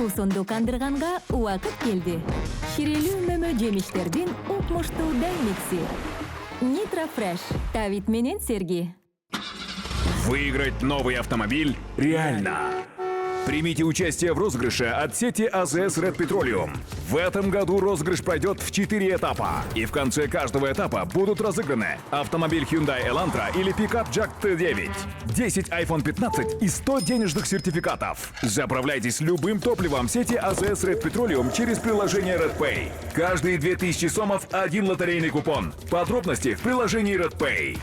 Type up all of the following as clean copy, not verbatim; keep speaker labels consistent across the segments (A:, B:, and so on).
A: туусунду кандырганга убакыт келди. Ширелүү мөмө жемиштердин укмуштуу дайнекси. Nitro Fresh. Давид менен Сергей.
B: Выиграть новый автомобиль реально. Примите участие в розыгрыше от сети АЗС Red Petroleum. В этом году розыгрыш пройдет в 4 этапа. И в конце каждого этапа будут разыграны автомобиль Hyundai Elantra или пикап Jack T9, 10 iPhone 15 и 100 денежных сертификатов. Заправляйтесь любым топливом сети АЗС Red Petroleum через приложение RedPay. Каждые 2000 сомов один лотерейный купон. Подробности в приложении RedPay.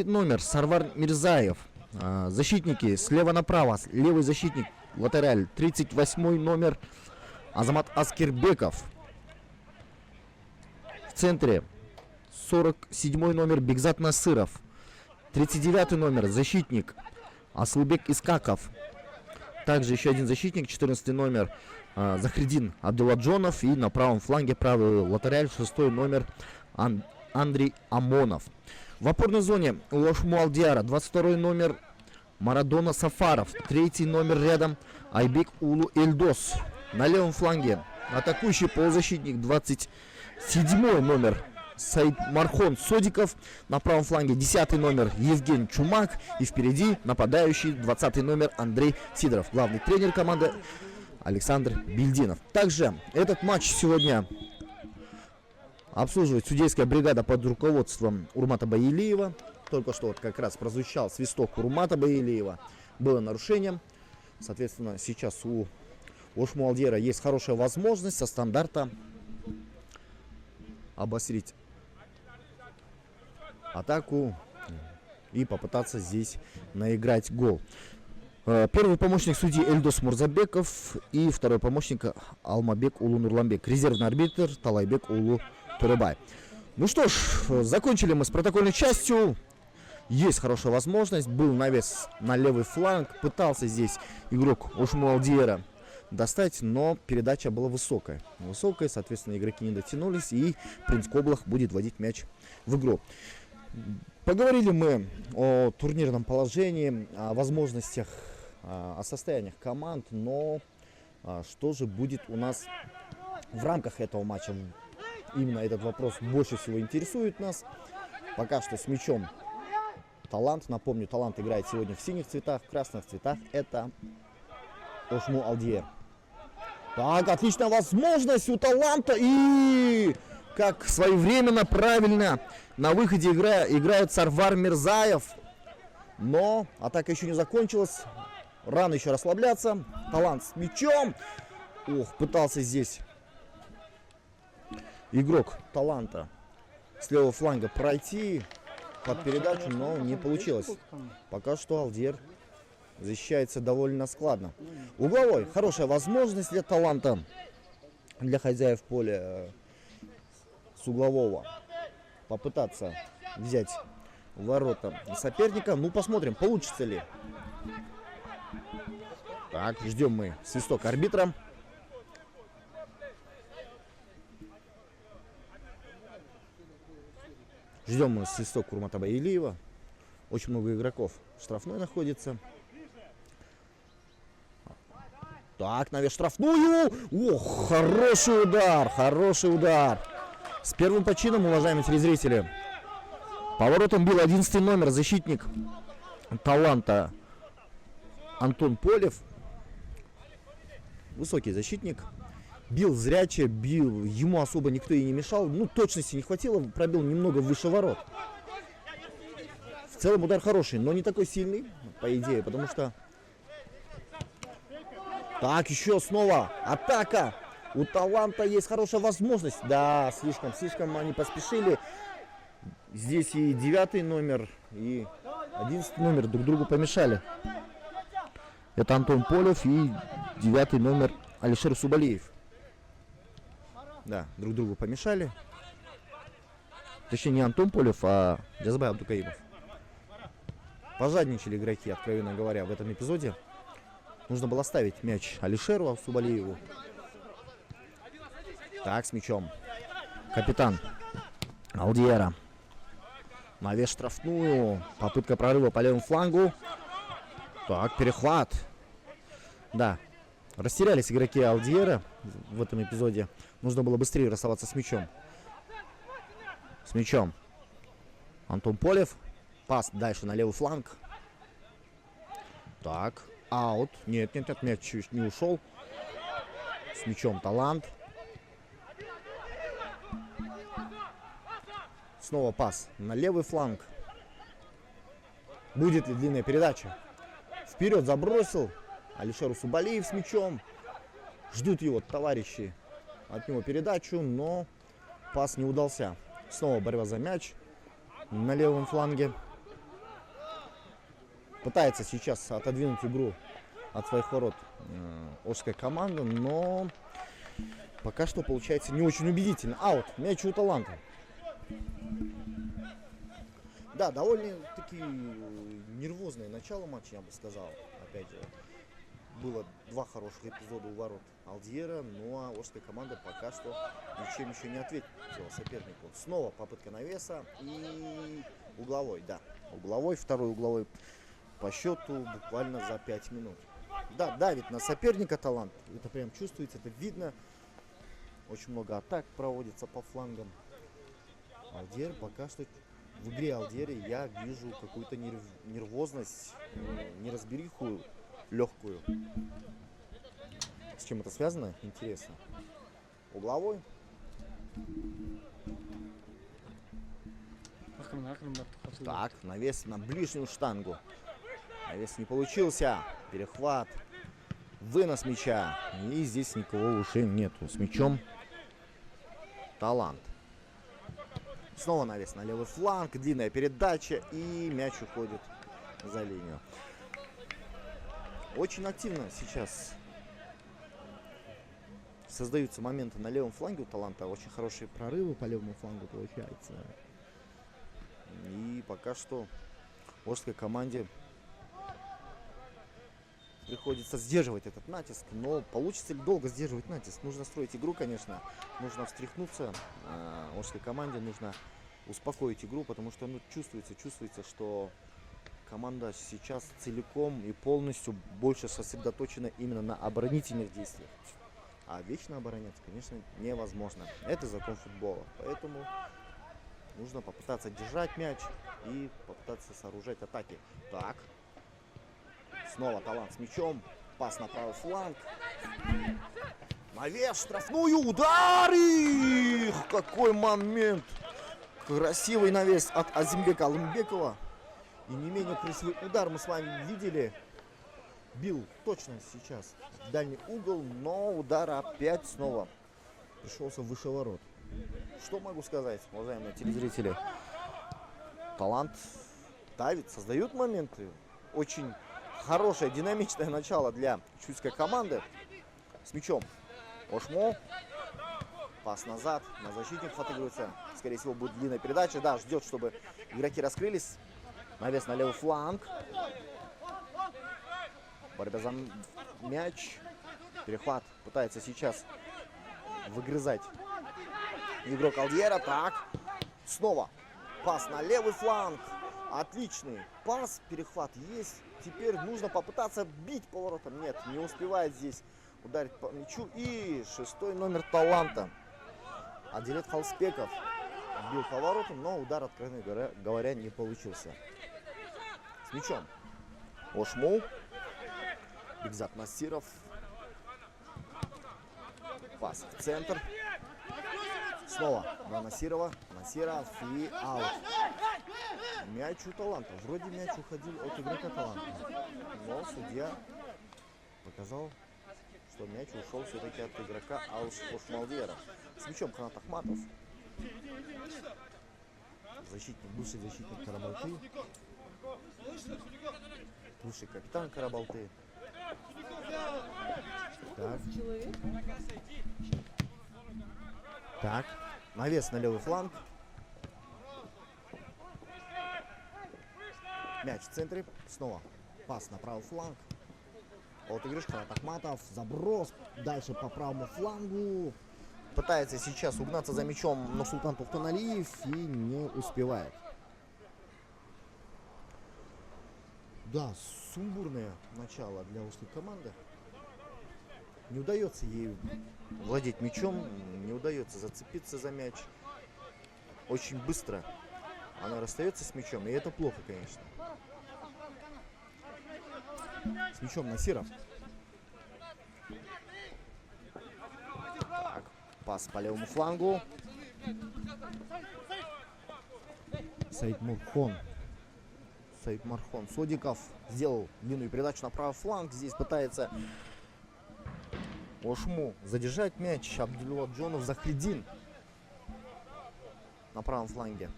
C: Номер Сарвар Мирзаев. Защитники слева направо. Левый защитник латераль. 38 номер Азамат Аскербеков. В центре 47 номер Бекзат Насыров. 39 номер защитник Аслыбек Искаков. Также еще один защитник, 14 номер Захридин Абдулладжонов. И на правом фланге правый латераль 6 номер Андрей Амонов. В опорной зоне Ошму Алдиара, 22 номер Марадона Сафаров, 3 номер рядом Айбек Улу Эльдос. На левом фланге атакующий полузащитник, 27 номер Саид Мархон Содиков. На правом фланге 10 номер Евгений Чумак. И впереди нападающий 20 номер Андрей Сидоров. Главный тренер команды Александр Бельдинов. Также этот матч сегодня обслуживает судейская бригада под руководством Урмата Баилиева. Только что вот как раз прозвучал свисток Урмата Баилиева. Было нарушение. Соответственно, сейчас у Ошму Алдиара есть хорошая возможность со стандарта обострить атаку и попытаться здесь наиграть гол. Первый помощник судьи Эльдос Мурзабеков и второй помощник Алмабек Улу Нурламбек. Резервный арбитр Талайбек Улу Турыбай. Ну что ж, закончили мы с протокольной частью. Есть хорошая возможность. Был навес на левый фланг. Пытался здесь игрок Ошму Алдиара достать, но передача была высокая. Высокая, соответственно, игроки не дотянулись. И Принц Коблах будет вводить мяч в игру. Поговорили мы о турнирном положении, о возможностях, о состояниях команд. Но что же будет у нас в рамках этого матча? Именно этот вопрос больше всего интересует нас. Пока что с мячом Талант. Напомню, Талант играет сегодня в синих цветах, в красных цветах. Это Ошму Алдиар. Так, отличная возможность у Таланта. И как своевременно, правильно на выходе играет Сарвар Мирзаев. Но атака еще не закончилась. Рано еще расслабляться. Талант с мячом. Ох, пытался здесь игрок Таланта с левого фланга пройти под передачу, но не получилось. Пока что Алдиар защищается довольно складно. Угловой. Хорошая возможность для Таланта, для хозяев поля, с углового попытаться взять ворота соперника. Ну, посмотрим, получится ли. Так, ждем мы свисток арбитра. Ждем мы свисток Урмата Баилиева. Очень много игроков в штрафной находится. Так, навес штрафную. Ох, хороший удар, хороший удар. С первым почином, уважаемые телезрители. Поворотом бил 11 номер, защитник Таланта Антон Полев. Высокий защитник. Бил зряче, бил, ему особо никто и не мешал. Ну, точности не хватило, пробил немного выше ворот. В целом удар хороший, но не такой сильный, по идее, потому что... Так, еще снова атака. У Таланта есть хорошая возможность. Да, слишком они поспешили. Здесь и 9 номер, и 11 номер друг другу помешали. Это Антон Полев и 9 номер Алишер Субалиев. Да, друг другу помешали. Точнее, не Антон Полев, а Джазбай Абдукаимов. Пожадничали игроки, откровенно говоря, в этом эпизоде. Нужно было ставить мяч Алишеру Субалиеву. Так, с мячом. Капитан Алдиера. Навес штрафную. Попытка прорыва по левому флангу. Так, перехват. Да. Растерялись игроки Алдиера в этом эпизоде. Нужно было быстрее расставаться с мячом. С мячом. Антон Полев. Пас дальше на левый фланг. Так. Аут. Нет, мяч не ушел. С мячом Талант. Снова пас на левый фланг. Будет ли длинная передача? Вперед забросил. Алишер Субалиев с мячом. Ждут его товарищи от него передачу, но пас не удался. Снова борьба за мяч на левом фланге. Пытается сейчас отодвинуть игру от своих ворот Ошская команда, но пока что получается не очень убедительно. Аут. Мяч у Таланта. Да, довольно-таки нервозное начало матча, я бы сказал. Опять же, было два хороших эпизода у ворот Алдиера, ну а Ошская команда пока что ничем еще не ответила сопернику. Снова попытка навеса и угловой, да. Угловой, второй угловой по счету буквально за 5 минут. Да, давит на соперника Талант. Это прям чувствуется, это видно. Очень много атак проводится по флангам. Алдиер пока что... В игре Алдиера я вижу какую-то нервозность, неразбериху легкую. С чем это связано? Интересно. Угловой. Так, навес на ближнюю штангу. Навес не получился. Перехват. Вынос мяча. И здесь никого уже нету. С мячом Талант. Снова навес на левый фланг, длинная передача, и мяч уходит за линию. Очень активно сейчас создаются моменты на левом фланге у Таланта. Очень хорошие прорывы по левому флангу получается. И пока что Ошской команде приходится сдерживать этот натиск. Но получится ли долго сдерживать натиск? Нужно строить игру, конечно. Нужно встряхнуться Ошской команде. Нужно успокоить игру, потому что чувствуется, что команда сейчас целиком и полностью больше сосредоточена именно на оборонительных действиях. А вечно обороняться, конечно, невозможно. Это закон футбола. Поэтому нужно попытаться держать мяч и попытаться сооружать атаки. Так. Снова Талант с мячом. Пас на правый фланг. Навес, штрафную, удар! Какой момент! Красивый навес от Азимбека Алымбекова. И не менее красивый удар мы с вами видели. Бил точно сейчас в дальний угол, но удар опять снова пришелся выше ворот. Что могу сказать, уважаемые телезрители? Талант давит, создает моменты. Очень хорошее, динамичное начало для чуйской команды. С мячом Ошмо. Пас назад, на защитник отыгрывается. Скорее всего, будет длинная передача. Да, ждет, чтобы игроки раскрылись. Навес на левый фланг. Борьба за мяч. Перехват. Пытается сейчас выгрызать игрок Алдиера. Так. Снова пас на левый фланг. Отличный пас. Перехват есть. Теперь нужно попытаться бить поворотом. Нет, не успевает здесь ударить по мячу. И шестой номер Таланта. Адилет Халспеков бил поворотом, но удар, откровенно говоря, не получился. С мячом Ошму. Бигзат Насиров. Пас в центр. Снова на Насирова. Насиров и аут. Мяч у Таланта. Вроде мяч уходил от игрока Таланта. Но судья показал, что мяч ушел все-таки от игрока Ошмалдиера. С мячом Канат Ахматов. Бывший защитник Карабалты. Бывший капитан Карабалты. Так. Так, навес на левый фланг. Мяч в центре. Снова пас на правый фланг. Отыгрыш, Канат Ахматов. Заброс. Дальше по правому флангу. Пытается сейчас угнаться за мячом Нурсултан Тухтаналиев и не успевает. Да, сумбурное начало для узкой команды. Не удается ей владеть мячом, не удается зацепиться за мяч. Очень быстро она расстается с мячом, и это плохо, конечно. С мячом Насиров. Так, пас по левому флангу. Саид Мархон Содиков сделал длинную передачу на правый фланг. Здесь пытается Ошму задержать мяч. Абдулладжонов Захридин на правом фланге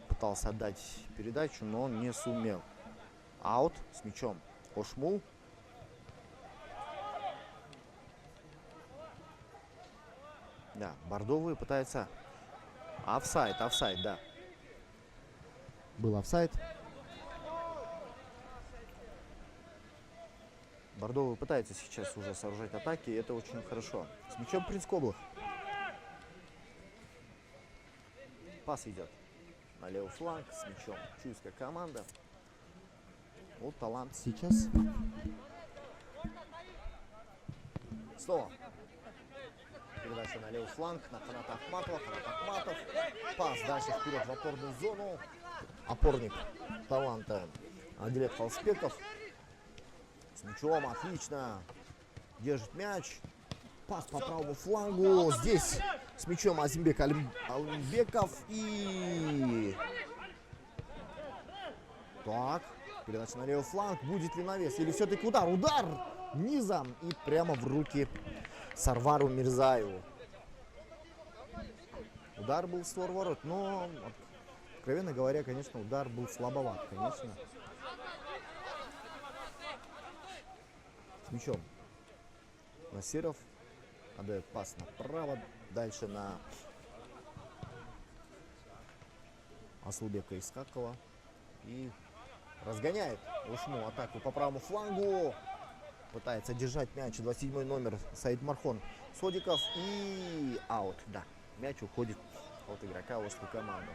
C: пытался отдать передачу, но не сумел. Аут с мячом Ошму. Да, бордовые пытаются. Офсайд, да. Был офсайд. Бордовые пытаются сейчас уже сооружать атаки, и это очень хорошо. С мячом Принц Коблах. Пас идет на левый фланг с мячом чуйская команда. Вот талант сейчас. Снова передача на левый фланг на Ханата Ахматова. Ханат Ахматов. Пас дальше вперед в опорную зону. Опорник таланта Адилет Халспеков. С мячом отлично. Держит мяч. Пас по правому флангу. Здесь с мячом Азимбек Алимбеков. И... Так. Передача на левый фланг. Будет ли навес? Или все-таки удар? Удар низом. И прямо в руки Сарвару Мирзаеву. Удар был в створ ворот, но, откровенно говоря, конечно, удар был слабоват, конечно. С мячом Насиров отдает пас направо, дальше на Асылбека Искакова и разгоняет Ушму атаку по правому флангу. Пытается держать мяч 27 номер Саид Мархон Содиков и аут, да. Мяч уходит от игрока узкой команды.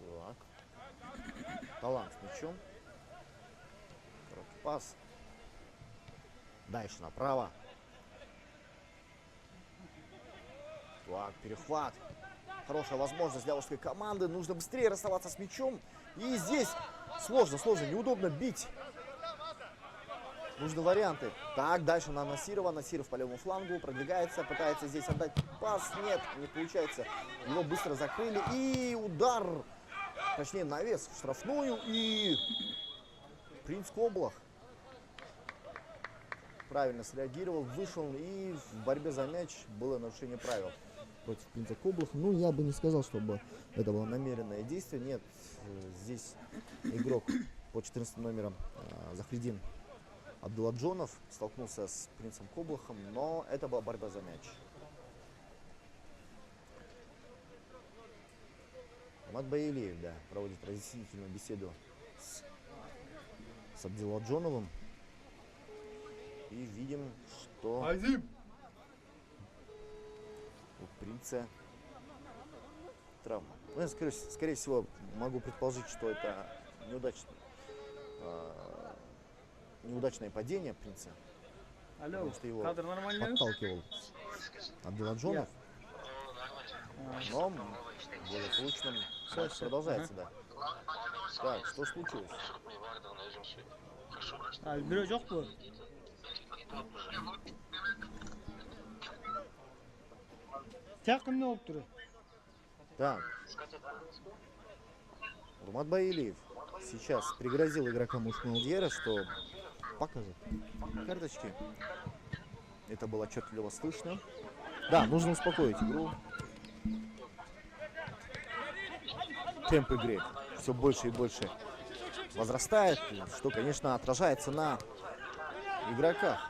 C: Так. Талант с мячом. Короткий пас. Дальше направо. Так, перехват. Хорошая возможность для узкой команды. Нужно быстрее расставаться с мячом. И здесь сложно, неудобно бить. Нужны варианты. Так, дальше на Насирова. Насиров по левому флангу продвигается. Пытается здесь отдать пас. Нет, не получается. Его быстро закрыли. И удар. Точнее, навес в штрафную. И Принц Коблах правильно среагировал, вышел, и в борьбе за мяч было нарушение правил против Принца Коблаха. Ну, я бы не сказал, чтобы это было намеренное действие. Нет, здесь игрок по 14 номерам Захридин Абдулладжонов столкнулся с Принцем Коблахом, но это была борьба за мяч. Амат Баилиев, да, проводит разъяснительную беседу с Абдулладжоновым. И видим, что у Принца травма. Ну, я, скорее всего, могу предположить, что это неудачное падение Принца. Потому что его подталкивал Абдулладжонов. Но благополучным матч продолжается, да. Так, что случилось? Так. Урмат Баилиев сейчас пригрозил игрокам Ушмулдьера, что покажет карточки. Это было отчетливо слышно. Да, нужно успокоить игру. Темп игры все больше и больше возрастает, что, конечно, отражается на игроках.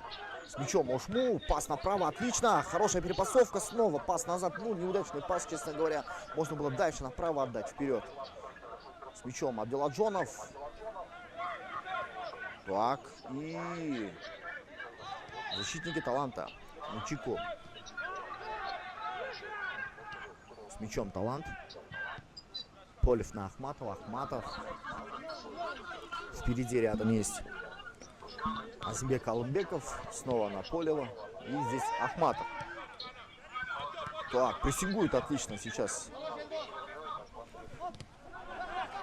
C: С мячом Ошму, пас направо, отлично, хорошая перепасовка, снова пас назад, ну, неудачный пас, честно говоря, можно было дальше направо отдать, вперед. С мячом Абдуладжонов. Так, и защитники Таланта, Мучико. С мячом Талант. Полев на Ахматова, Ахматов. Впереди рядом есть Азимбек Алымбеков, снова на Полева, и здесь Ахматов. Так, прессингует отлично сейчас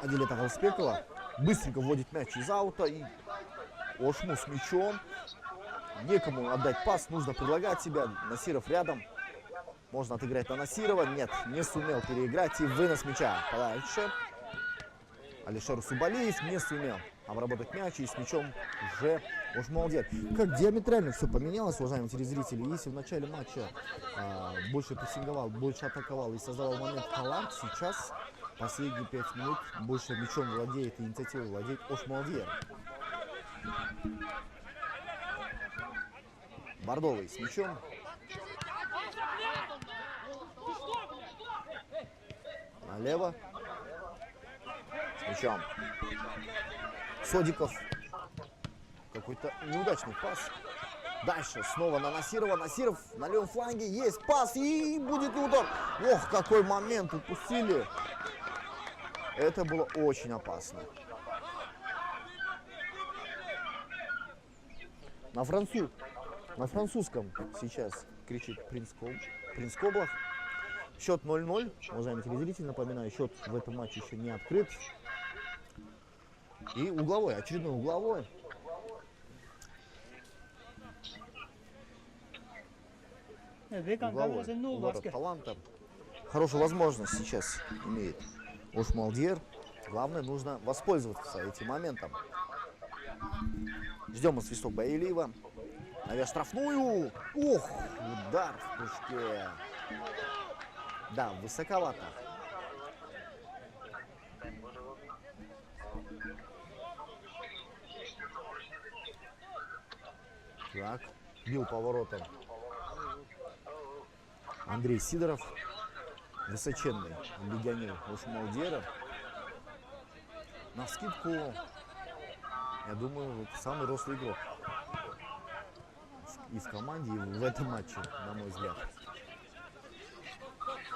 C: Адилета Галспекова. Быстренько вводит мяч из аута, и Ошму с мячом. Некому отдать пас, нужно предлагать себя. Насиров рядом. Можно отыграть на Насирова. Нет, не сумел переиграть, и вынос мяча подальше. Алишер Субалиев не сумел обработать мяч, и с мячом уже молодец. Как диаметрально все поменялось, уважаемые телезрители. Если в начале матча больше прессинговал, больше атаковал и создавал момент Талант, сейчас последние 5 минут больше мячом владеет и инициативой владеет Ошмолдьер. Бордовый с мячом. Налево. С мячом. Содиков. Какой-то неудачный пас. Дальше снова на Насирова. Насиров на левом фланге. Есть пас, и будет удар. Ох, какой момент упустили. Это было очень опасно. На французском сейчас кричит Принц Коблах. Счет 0-0. Уважаемые телезрители, напоминаю, счет в этом матче еще не открыт. И угловой, очередной угловой. Угловой. Ворот Таланта. Хорошую возможность сейчас имеет Ошмолдьер. Главное, нужно воспользоваться этим моментом. Ждем свисток Баилиева. Навес штрафную. Ох, удар в прыжке. Да, высоковато. Так, бил поворотом Андрей Сидоров. Высоченный легионер Ошмолдьера. Навскидку, я думаю, это самый рослый игрок и в команде, и в этом матче, на мой взгляд.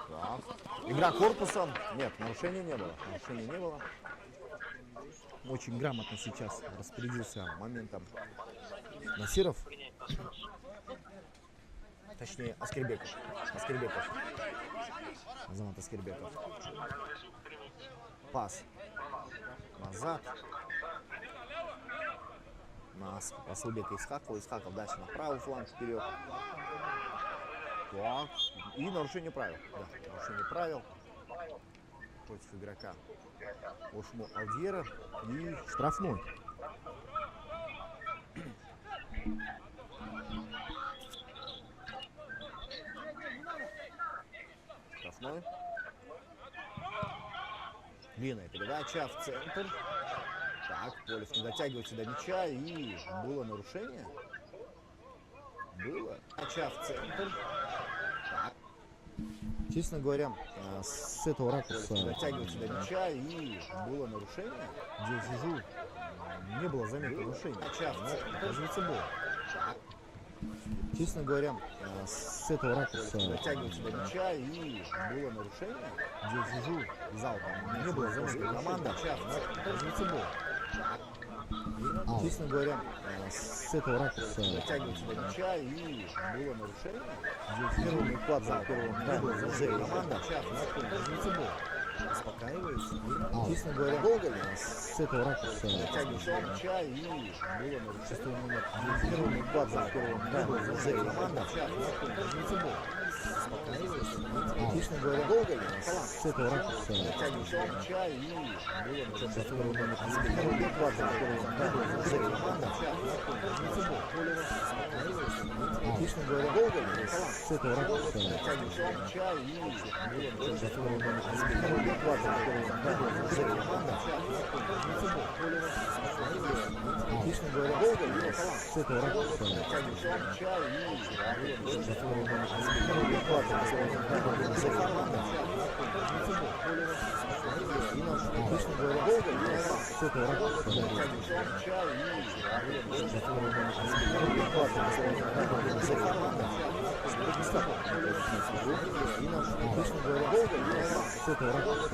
C: Так. Игра корпусом. Нет, нарушения не было. Нарушения не было. Очень грамотно сейчас распорядился моментом Насиров. Точнее, Аскербеков. Азамат Аскербеков. Пас. Назад. На Асылбека Исхакова. Исхаков дальше на правый фланг вперед. Так. И нарушение правил. Да, нарушение правил против игрока Ошмолдьера. И штрафной. Штрафной. Длинная передача в центр. Так, Полев не дотягивается до мяча, и было нарушение. Было. Мяча в центр. Так. Честно говоря, с этого ракурса дотягивается до мяча, и было нарушение. Где я сижу, не было заметно нарушения. Мяча в центр. Оказывается, было. Так. Честно говоря, с этого ракурса дотягивается до мяча, и было нарушение. Где я сижу, зал, не было заметно. Команда, оказывается, было. Честно говоря, с этого ракурса дотягивается до мяча, и было нарушение. Первый вклад за первым не было заметно. Команда, оказывается, было. Успокаивается. Честно говоря, долго ли с этого ракурса дотягивается до мяча, и было нарушение. Шестой номер. Первый вклад за первым не было заметно. Команда, оказывается, было. Успокаивается. Обычно говоря, долго ли с этого ракурса? Обычно говоря, долго ли с этого ракурса? Обычно говоря, долго ли с этого ракурса? Обычно говоря, долго ли с этого ракурса? Обычно говоря, долго ли с этого ракурса?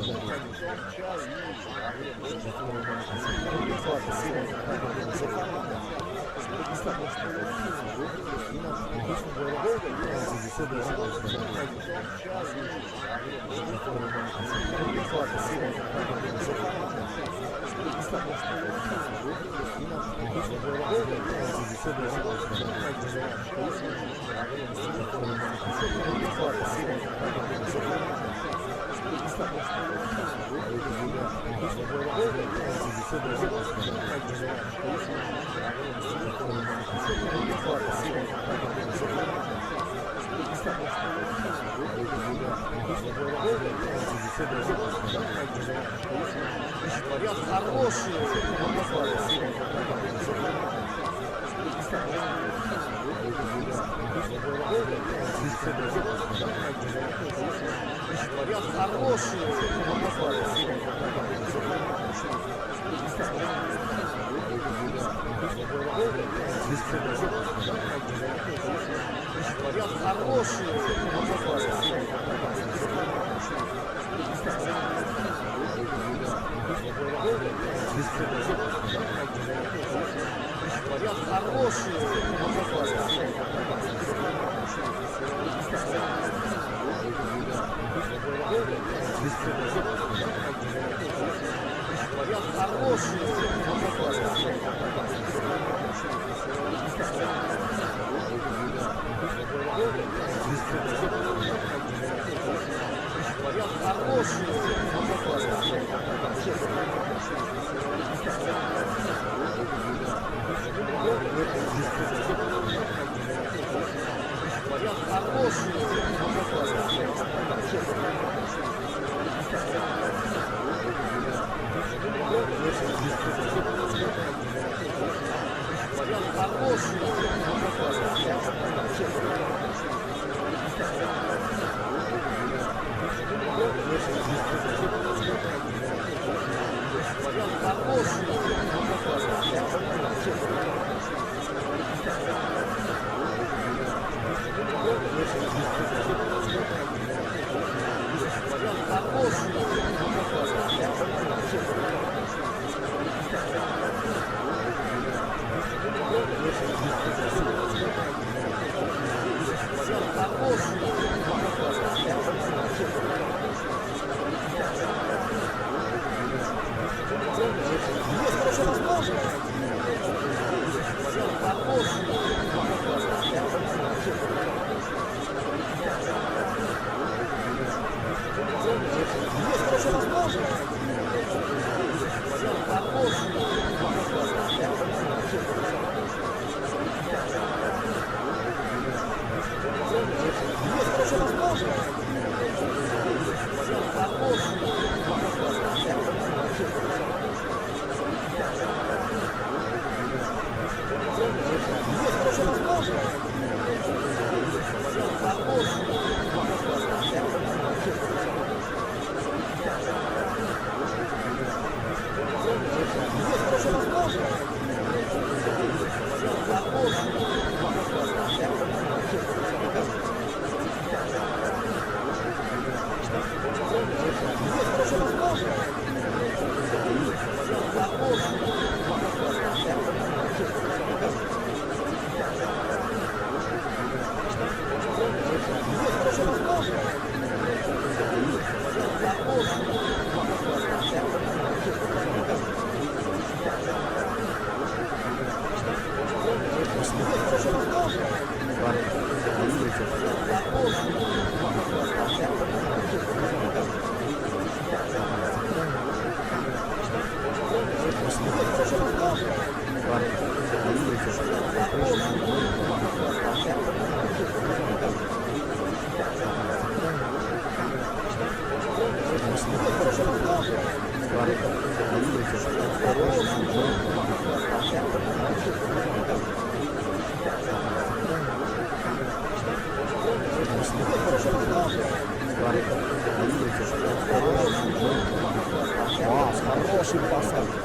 C: хорошей посадкой.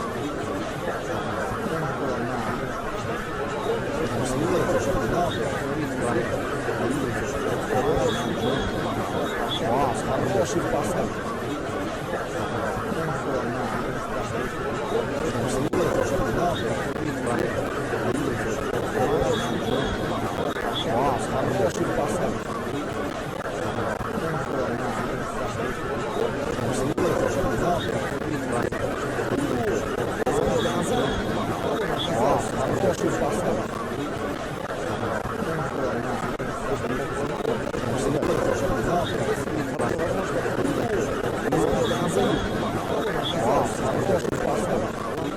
C: Класс, хороший посадкой. Класс, хороший посадкой. Класс, хороший посадкой. Класс, хороший посадкой. Класс, хороший посадкой. Класс, хороший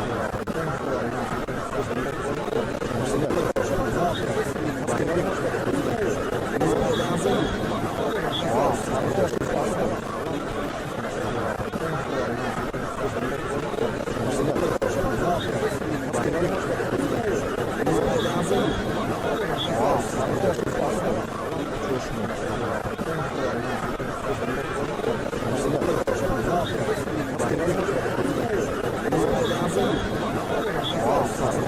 C: посадкой. Класс, хороший посадкой. Класс, хороший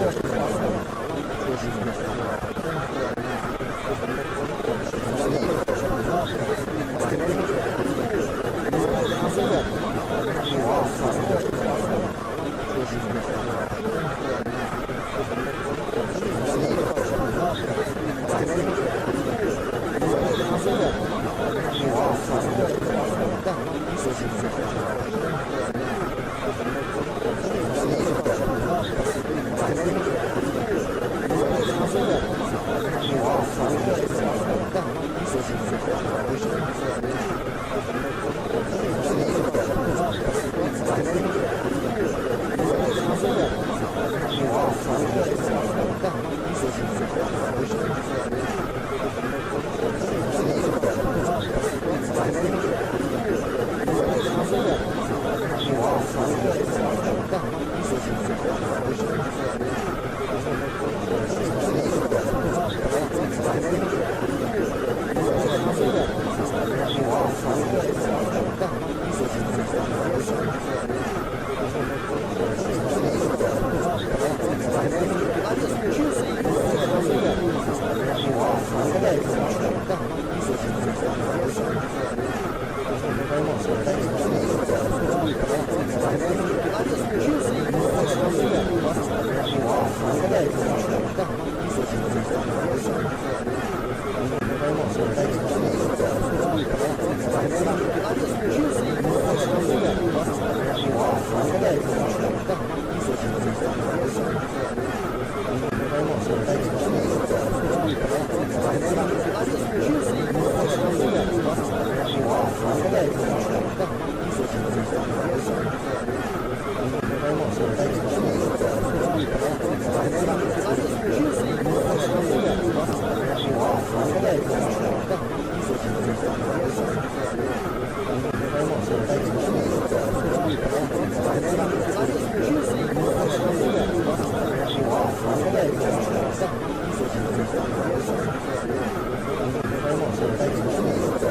C: посадкой.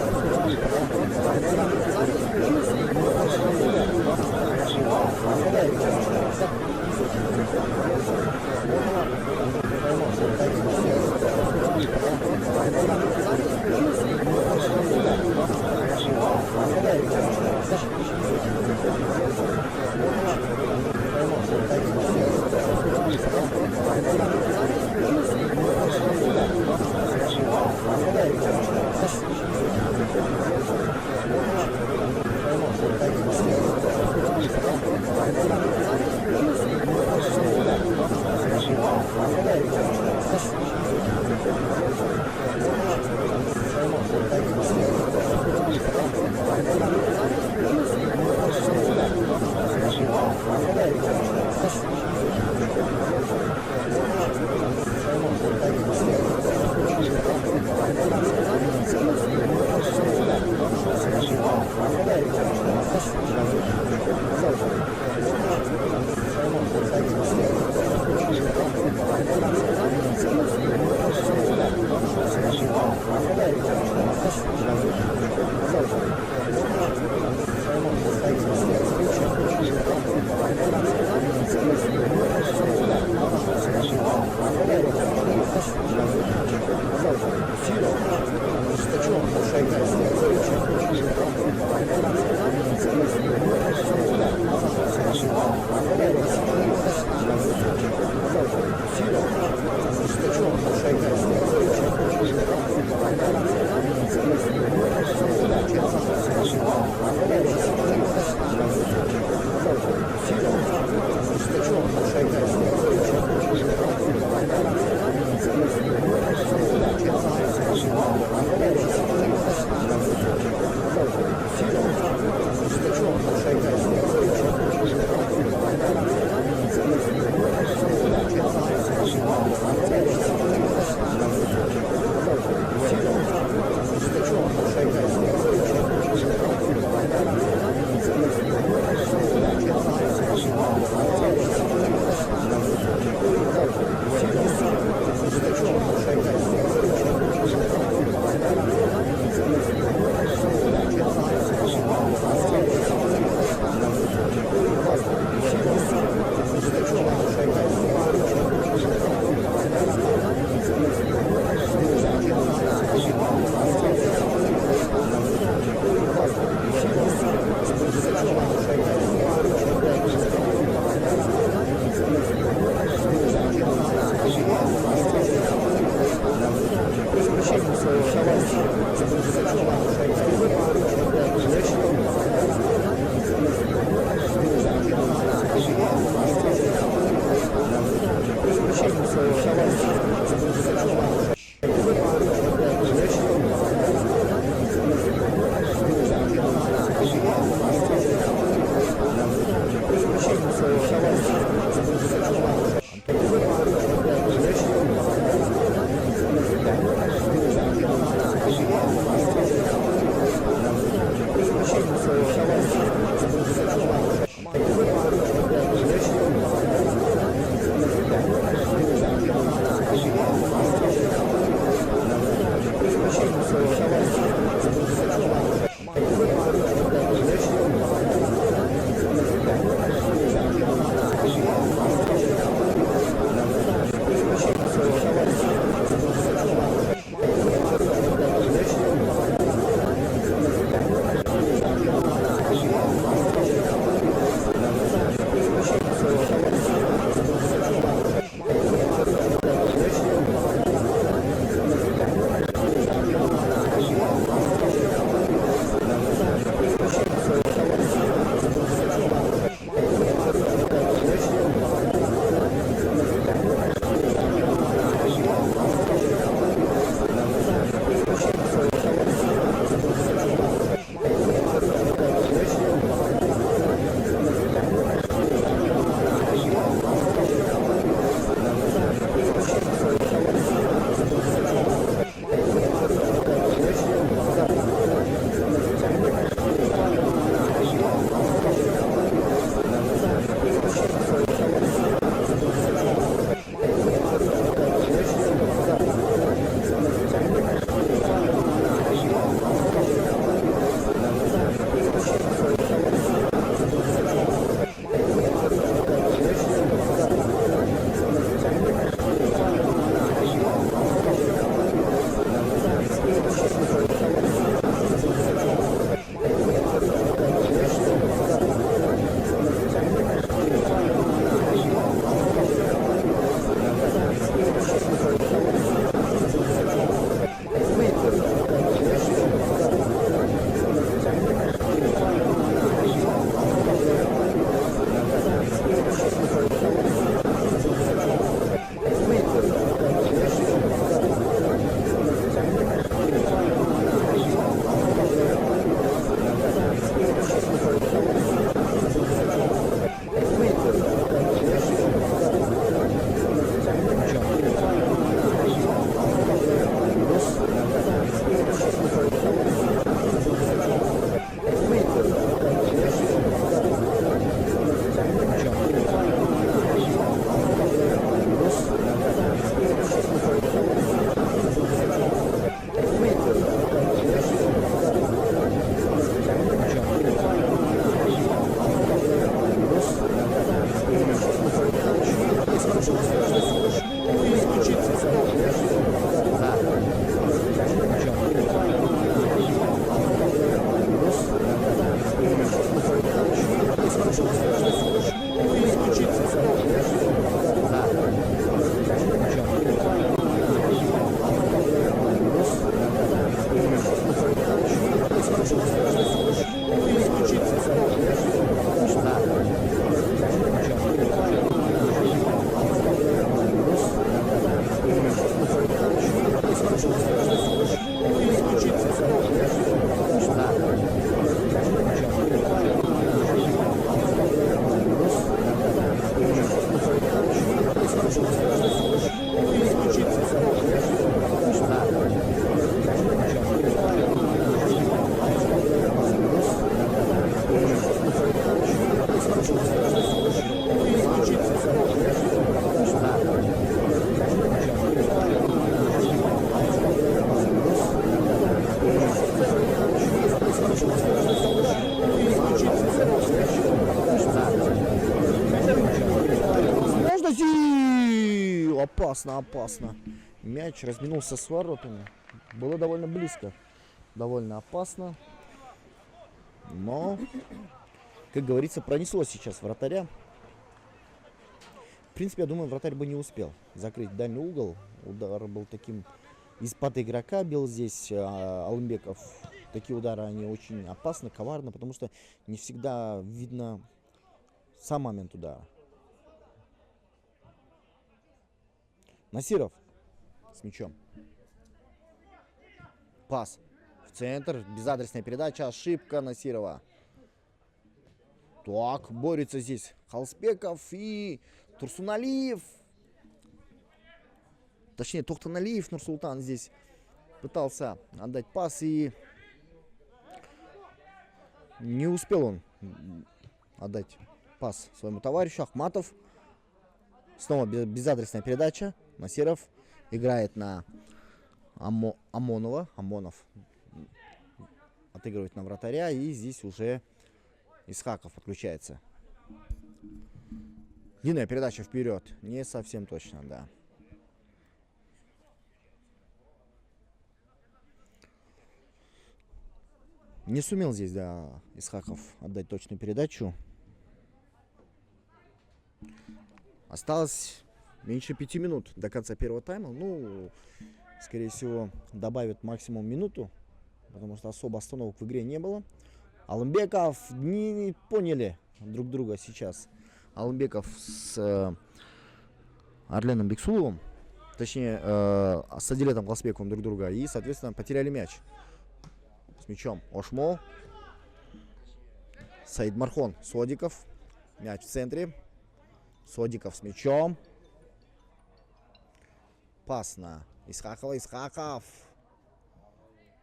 C: Класс, хороший Опасно, опасно. Мяч разминулся с воротами. Было довольно близко. Довольно опасно. Но, как говорится, пронесло сейчас вратаря. В принципе, я думаю, вратарь бы не успел закрыть дальний угол. Удар был таким из-под игрока, бил здесь Алымбеков. Такие удары, они очень опасны, коварны, потому что не всегда видно сам момент удара. Насиров с мячом. Пас в центр, безадресная передача, ошибка Насирова. Так, борется здесь Халспеков и Турсуналиев. Точнее, Тохтаналиев Нурсултан здесь пытался отдать пас и не успел он отдать пас своему товарищу. Ахматов. Снова безадресная передача. Насиров играет на Амонова. Амонов отыгрывает на вратаря. И здесь уже Исхаков подключается. Длинная передача вперед. Не совсем точно, да. Не сумел здесь, да, Исхаков отдать точную передачу. Осталось меньше 5 минут до конца первого тайма. Ну, скорее всего, добавят максимум минуту, потому что особо остановок в игре не было. Алымбеков не поняли друг друга сейчас. Алымбеков с Арленом Бексуловым, точнее, с Адилетом Халспековым друг друга. И, соответственно, потеряли мяч. С мячом Ошмо. Саид Мархон, Содиков. Мяч в центре. Содиков с мячом. Пас на Исхакова. Исхаков.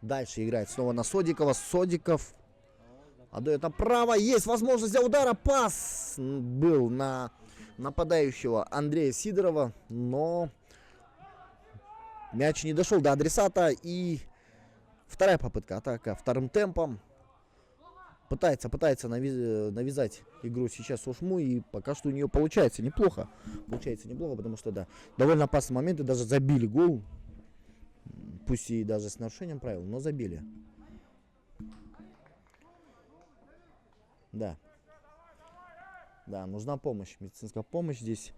C: Дальше играет снова на Содикова. Содиков отдает направо. Есть возможность для удара. Пас был на нападающего Андрея Сидорова. Но мяч не дошел до адресата. И вторая попытка, атака вторым темпом. Пытается навязать игру сейчас Ошму, и пока что у нее получается неплохо. Получается неплохо, потому что, да, довольно опасные моменты, даже забили гол. Пусть и даже с нарушением правил, но забили. Да. Да, нужна помощь, медицинская помощь здесь.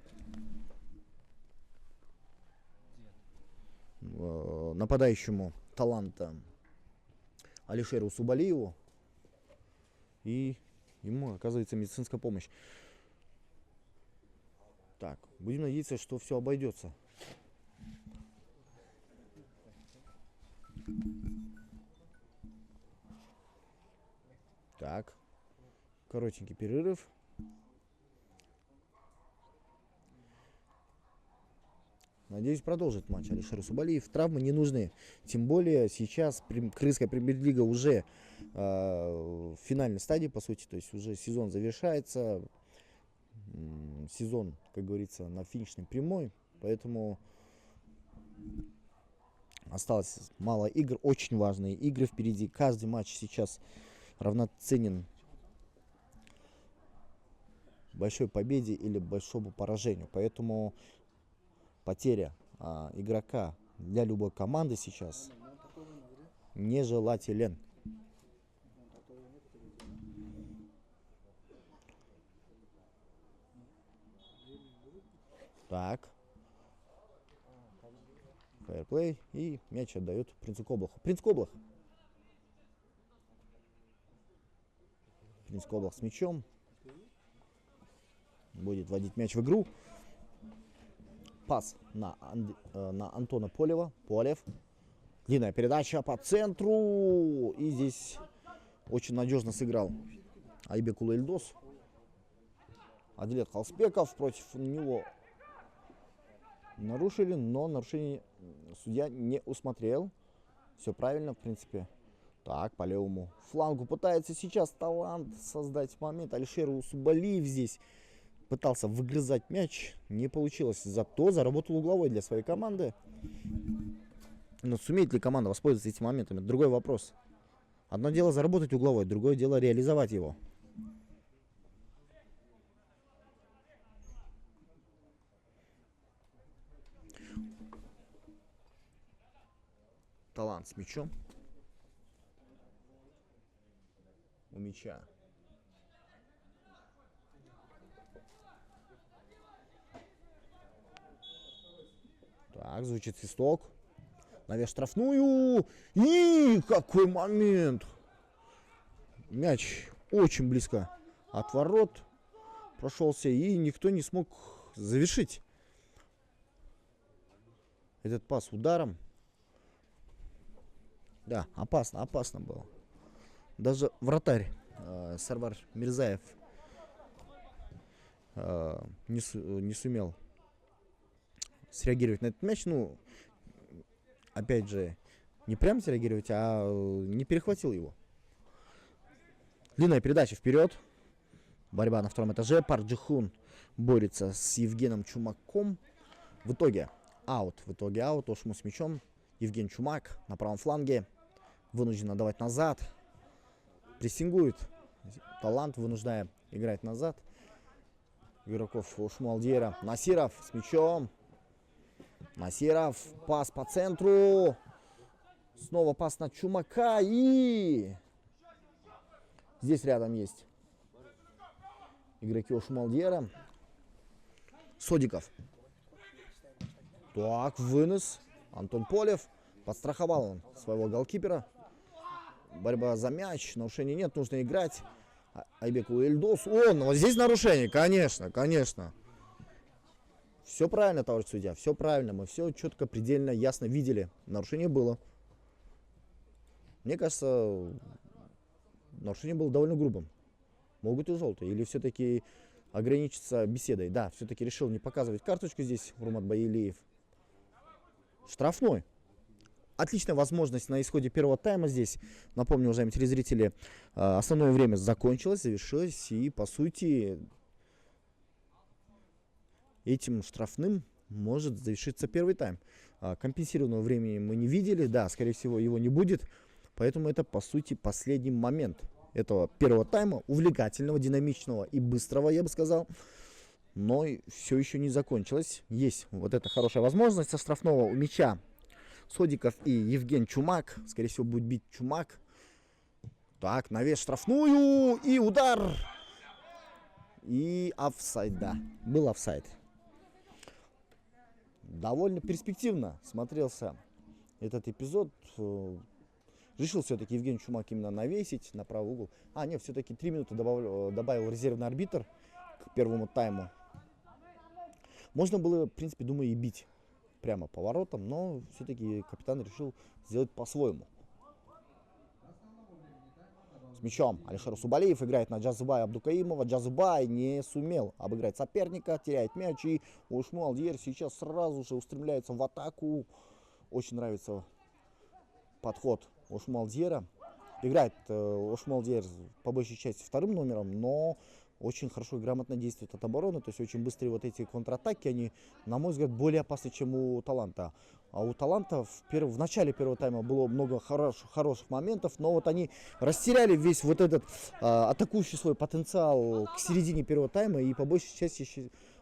C: Нападающему таланта Алишеру Субалиеву, и ему оказывается медицинская помощь. Так, будем надеяться, что все обойдется. Так, коротенький перерыв. Надеюсь, продолжит матч Алишер Субалиев. Травмы не нужны. Тем более сейчас Крымская премьер-лига уже в финальной стадии, по сути. То есть уже сезон завершается. Сезон, как говорится, на финишной прямой. Поэтому осталось мало игр. Очень важные игры впереди. Каждый матч сейчас равноценен большой победе или большому поражению. Поэтому потеря игрока для любой команды сейчас нежелателен. Так. Фейерплей. И мяч отдает Принцу Коблаху. Принц Коблах. Принц Коблах с мячом. Будет вводить мяч в игру. Пас на Антона Полева. Полев. Длинная передача по центру. И здесь очень надежно сыграл Айбекул Эльдос. Адилет Халспеков. Против него нарушили, но нарушение судья не усмотрел. Все правильно, в принципе. Так, по левому флангу пытается сейчас талант создать момент. Алишер Усубалиев здесь пытался выгрызать мяч, не получилось. Зато заработал угловой для своей команды. Но сумеет ли команда воспользоваться этими моментами? Другой вопрос. Одно дело заработать угловой, другое дело реализовать его. Талант с мячом. У мяча так, звучит свисток. Навес штрафную. И какой момент. Мяч очень близко от ворот прошелся, и никто не смог завершить этот пас ударом. Да, опасно было. Даже вратарь Сарвар Мирзаев не сумел среагировать на этот мяч. Ну, опять же, не прям среагировать, а не перехватил его. Длинная передача вперед. Борьба на втором этаже. Парк Джихун борется с Евгеном Чумаком. В итоге аут. Ошму с мячом. Евген Чумак на правом фланге. Вынужден отдавать назад. Прессингует Талант, вынуждая играть назад игроков Ошму Алдиера. Насиров с мячом. Насиров. Пас по центру. Снова пас на Чумака. И здесь рядом есть игроки Ошму Алдиера. Содиков. Так, вынос. Антон Полев. Подстраховал он своего голкипера. Борьба за мяч. Нарушений нет. Нужно играть. Айбеку Эльдос. Вот здесь нарушение. Конечно. Все правильно, товарищ судья. Все правильно. Мы все четко, предельно, ясно видели. Нарушение было. Мне кажется, нарушение было довольно грубым. Могут и желтые. Или все-таки ограничиться беседой. Да, все-таки решил не показывать карточку здесь Румат Баилиев. Штрафной. Отличная возможность на исходе первого тайма здесь. Напомню, уважаемые телезрители, основное время закончилось, завершилось. И, по сути, этим штрафным может завершиться первый тайм. Компенсированного времени мы не видели. Да, скорее всего, его не будет. Поэтому это, по сути, последний момент этого первого тайма. Увлекательного, динамичного и быстрого, я бы сказал. Но все еще не закончилось. Есть вот эта хорошая возможность со штрафного у мяча. Содиков и Евген Чумак. Скорее всего, будет бить Чумак. Так, навес штрафную. И удар. И офсайд, да. Был офсайд. Довольно перспективно смотрелся этот эпизод. Решил все-таки Евгений Чумак именно навесить на правый угол. Нет, все-таки 3 минуты добавил резервный арбитр к первому тайму. Можно было, в принципе, думаю, и бить прямо по воротам, но все-таки капитан решил сделать по-своему. С мячом Алишер Субалиев играет на Джазыбая Абдукаимова. Джазыбай не сумел обыграть соперника, теряет мяч, и Ошму Алдиер сейчас сразу же устремляется в атаку. Очень нравится подход Ошму Алдиера. Играет Ошму Алдиер по большей части вторым номером, но очень хорошо и грамотно действует от обороны. То есть очень быстрые вот эти контратаки, они, на мой взгляд, более опасны, чем у Таланта. А у Таланта в начале первого тайма было много хороших моментов, но вот они растеряли весь вот этот атакующий свой потенциал к середине первого тайма, и по большей части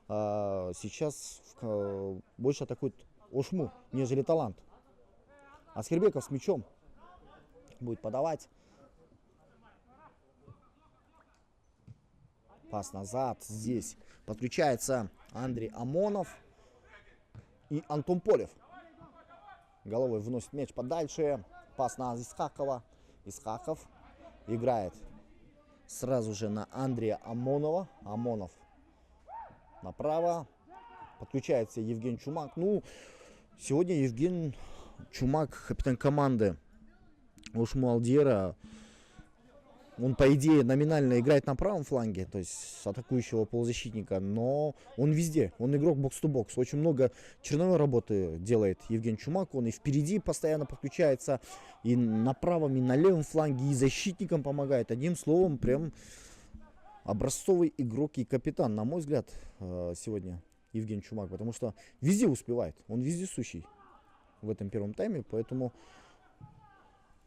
C: сейчас больше атакует Ошму, нежели Талант. Аскербеков с мячом будет подавать. Пас назад. Здесь подключается Андрей Амонов и Антон Полев. Головой вносит мяч подальше. Пас на Исхакова. Исхаков играет сразу же на Андрея Амонова. Амонов направо. Подключается Евген Чумак. Ну, сегодня Евген Чумак, капитан команды Ошму Алдиера, он, по идее, номинально играет на правом фланге, то есть с атакующего полузащитника, но он везде, он игрок бокс-то-бокс. Очень много черновой работы делает Евген Чумак, он и впереди постоянно подключается, и на правом, и на левом фланге, и защитникам помогает. Одним словом, прям образцовый игрок и капитан, на мой взгляд, сегодня Евген Чумак, потому что везде успевает, он вездесущий в этом первом тайме, поэтому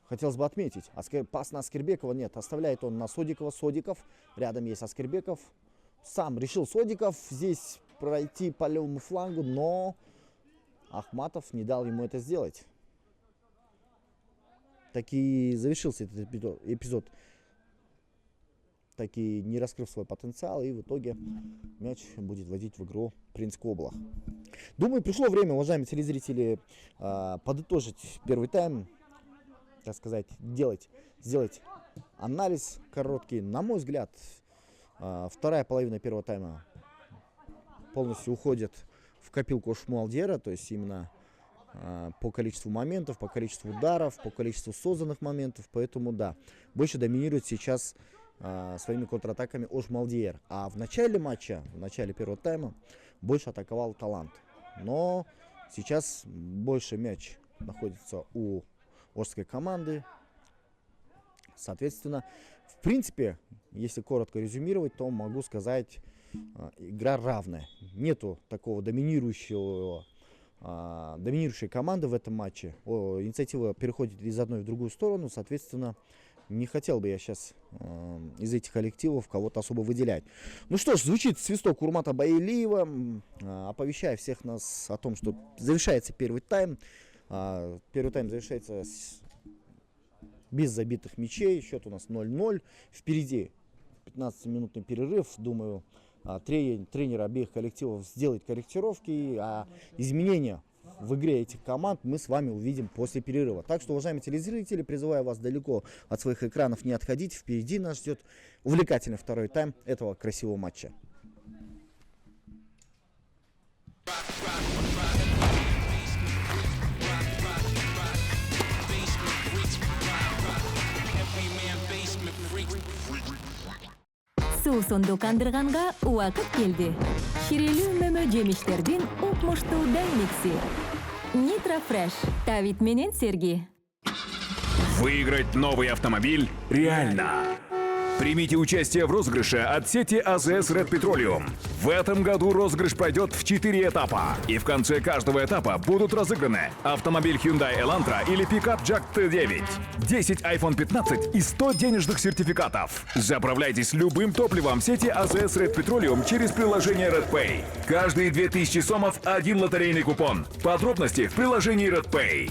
C: хотелось бы отметить, пас на Аскербекова нет, оставляет он на Содикова. Содиков, рядом есть Аскербеков. Сам решил Содиков здесь пройти по левому флангу, но Ахматов не дал ему это сделать. Так и завершился этот эпизод так и не раскрыв свой потенциал, и в итоге мяч будет вводить в игру принц Коблах. Думаю, пришло время, уважаемые телезрители, подытожить первый тайм, так сказать, сделать анализ короткий. На мой взгляд, вторая половина первого тайма полностью уходит в копилку Шмуалдьера, то есть именно по количеству моментов, по количеству ударов, по количеству созданных моментов. Поэтому да, больше доминирует сейчас своими контратаками Ошмалдьер. А в начале матча, в начале первого тайма больше атаковал Талант. Но сейчас больше мяч находится у ошской команды. Соответственно, в принципе, если коротко резюмировать, то могу сказать, игра равная. Нету такого доминирующей команды в этом матче. Инициатива переходит из одной в другую сторону. Соответственно, не хотел бы я сейчас из этих коллективов кого-то особо выделять. Ну что ж, звучит свисток Урмата Баилиева, оповещая всех нас о том, что завершается первый тайм. Первый тайм завершается без забитых мячей. Счет у нас 0-0. Впереди 15-минутный перерыв. Думаю, тренер обеих коллективов сделает корректировки, а изменения в игре этих команд мы с вами увидим после перерыва. Так что, уважаемые телезрители, призываю вас далеко от своих экранов не отходить. Впереди нас ждет увлекательный второй тайм этого красивого матча.
A: Суу сонду кандырганга убакыт келди. Ширелүү мөмө жемиштердин укмуштуу дайнекси. Нитро Фреш. Давид менен Сергей.
B: Выиграть новый автомобиль реально. Примите участие в розыгрыше от сети АЗС Red Petroleum. В этом году розыгрыш пройдет в 4 этапа. И в конце каждого этапа будут разыграны автомобиль Hyundai Elantra или пикап Jack T9, 10 iPhone 15 и 100 денежных сертификатов. Заправляйтесь любым топливом сети АЗС Red Petroleum через приложение RedPay. Каждые 2000 сомов один лотерейный купон. Подробности в приложении RedPay.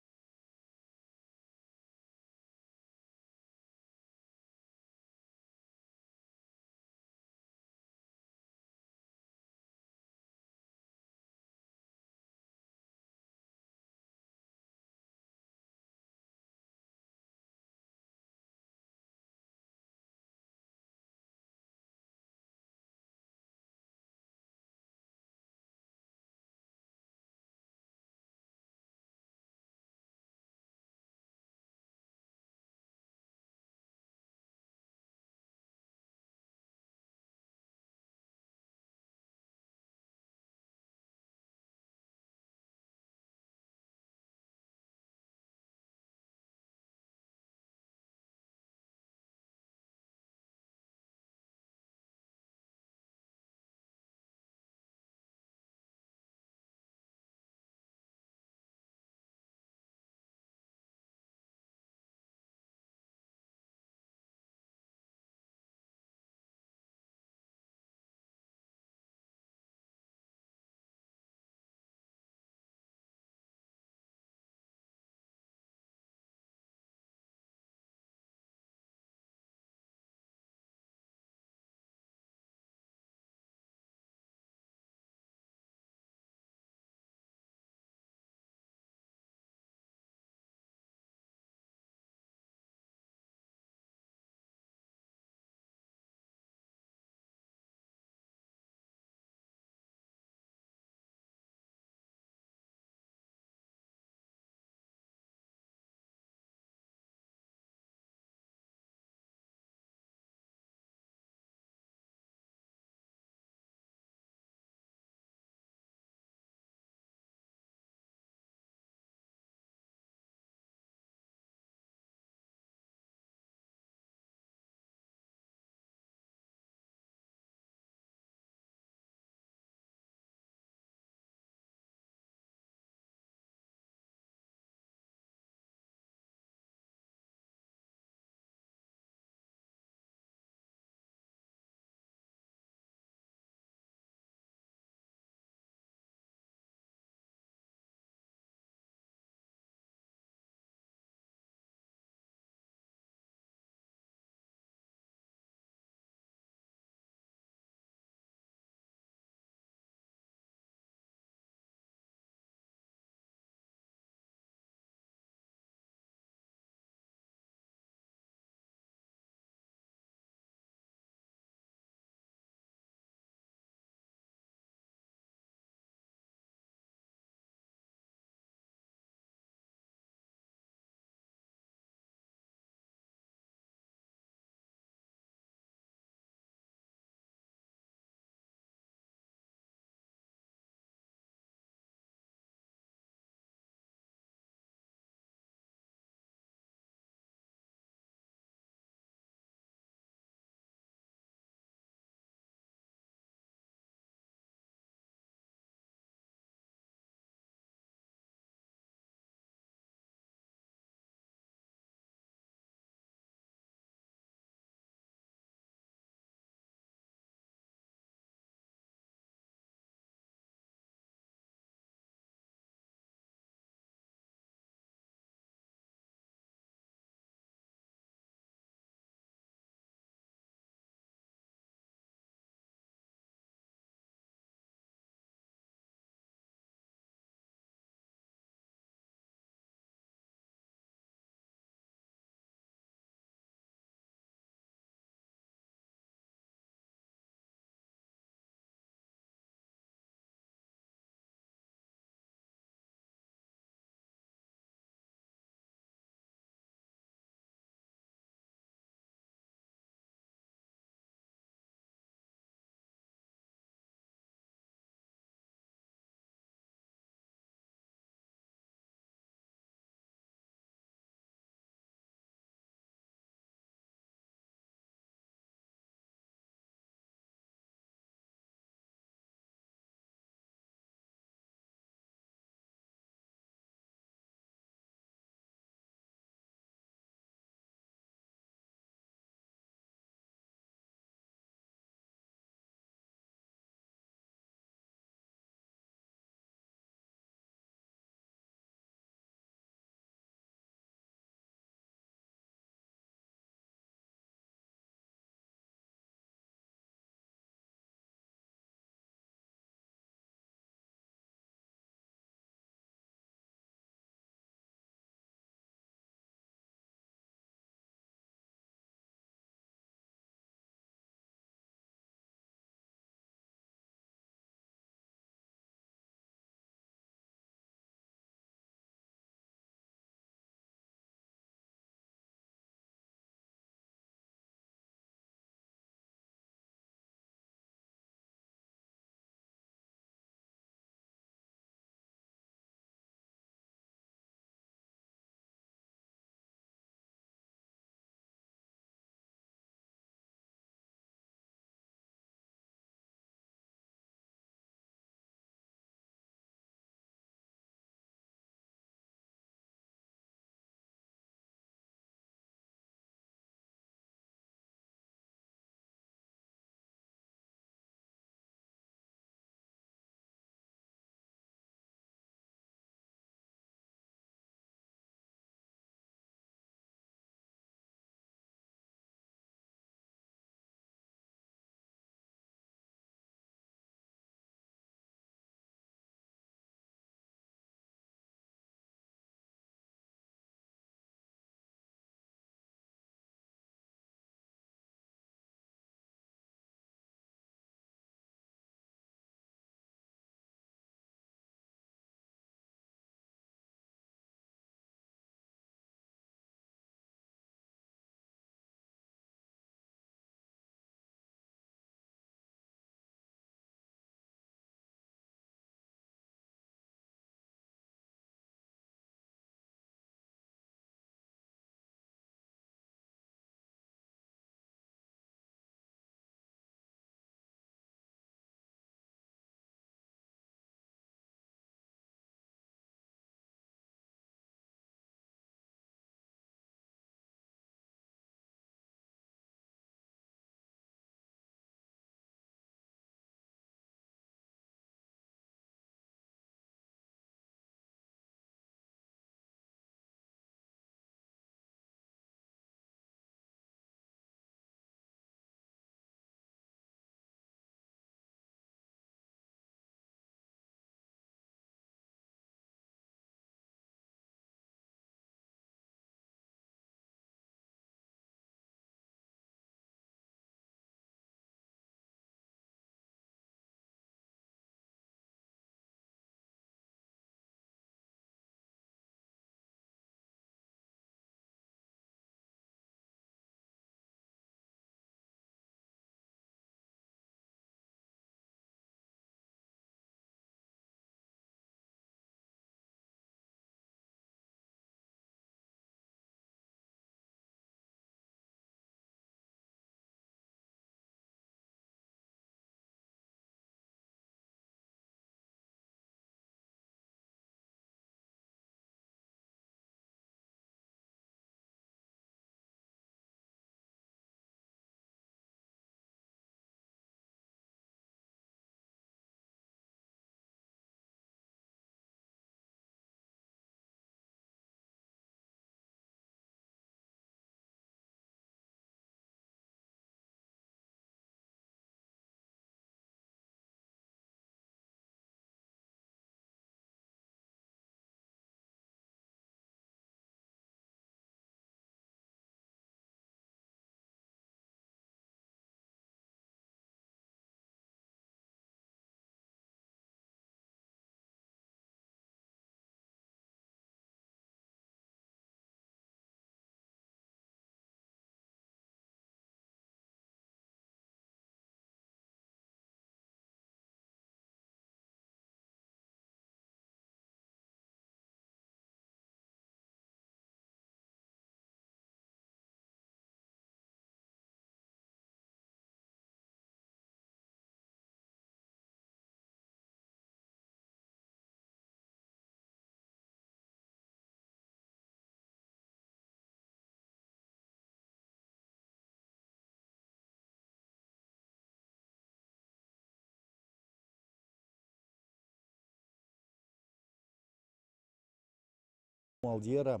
C: Алдиера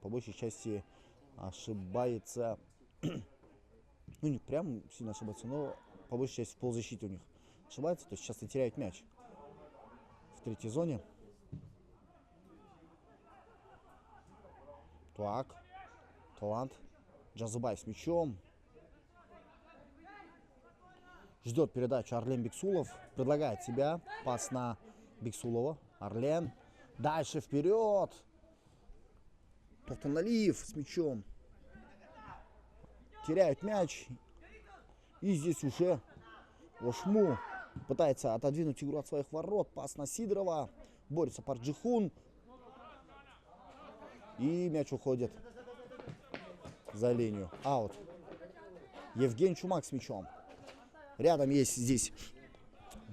C: по большей части ошибается, ну не прям сильно ошибается, но по большей части в полузащите у них ошибается, то есть часто теряют мяч в третьей зоне. Так, талант. Джазубай с мячом. Ждет передачу Арлен Бексулов. Предлагает себя. Пас на Бексулова. Арлен. Дальше вперед. Тофтоналиев с мячом. Теряют мяч. И здесь уже Ошму пытается отодвинуть игру от своих ворот. Пас на Сидорова. Борется Парджихун. И мяч уходит за линию. Аут. Евгений Чумак с мячом. Рядом есть здесь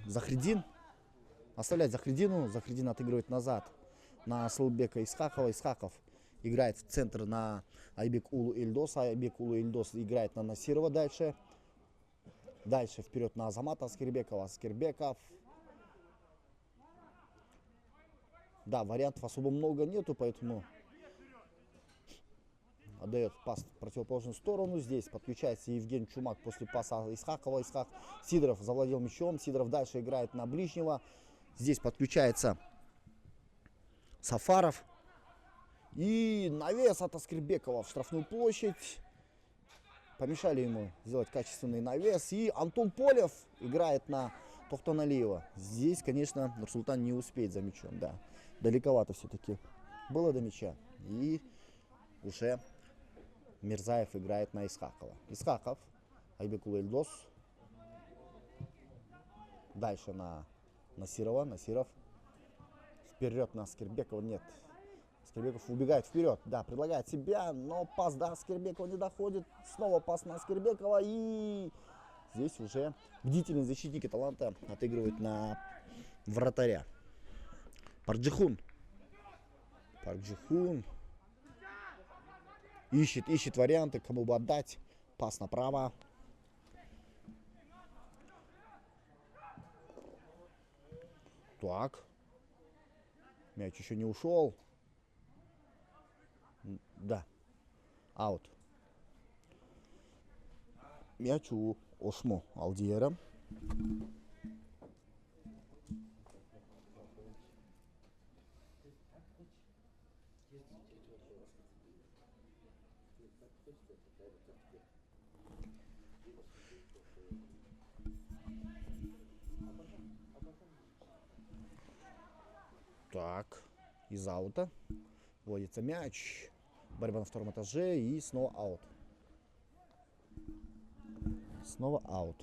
C: Захридин. Оставляет Захридину. Захридин отыгрывает назад на Асылбека Исхакова. Исхаков играет в центр на Айбек Улу Ильдоса. Айбек Улу Ильдос играет на Насирова дальше. Дальше вперед на Азамата Аскербекова. Аскербеков. Да, вариантов особо много нету, поэтому отдает пас в противоположную сторону. Здесь подключается Евгений Чумак после паса Исхакова. Сидоров завладел мячом. Сидоров дальше играет на ближнего. Здесь подключается Сафаров. И навес от Аскербекова в штрафную площадь. Помешали ему сделать качественный навес. И Антон Полев играет на Тохтоналиева. Здесь, конечно, Нурсултан не успеет за мячом. Да, далековато все-таки было до мяча. И уже Мирзаев играет на Исхакова. Исхаков, Айбекул Эльдос. Дальше на Насирова. Насиров. Вперед на Аскербекова. Нет. Аскербеков убегает вперед. Да, предлагает себя, но пас до Аскербекова не доходит. Снова пас на Аскербекова. И здесь уже бдительные защитники таланта отыгрывают на вратаря. Парджихун. Парджихун. Ищет варианты, кому бы отдать. Пас направо. Так. Мяч еще не ушел. Да. Аут. Мяч у Ошму Алдиера. Так, из аута вводится мяч. Борьба на втором этаже и снова аут. Снова аут.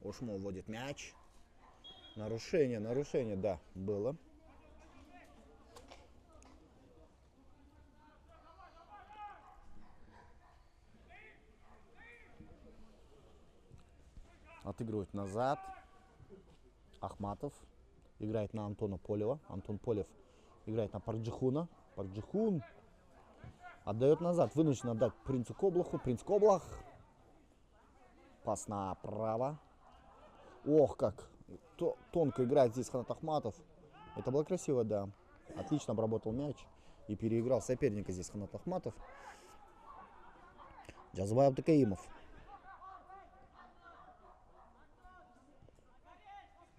C: Ошму вводит мяч. Нарушение, да, было. Отыгрывают назад. Ахматов играет на Антона Полева. Антон Полев играет на Парджихуна. Парджихун отдает назад. Вынужден отдать Принцу Коблаху. Принц Коблах. Пас направо. Ох, как тонко играет здесь Ханат Ахматов. Это было красиво, да. Отлично обработал мяч и переиграл соперника здесь Ханат Ахматов. Джазубай Абдыкаимов.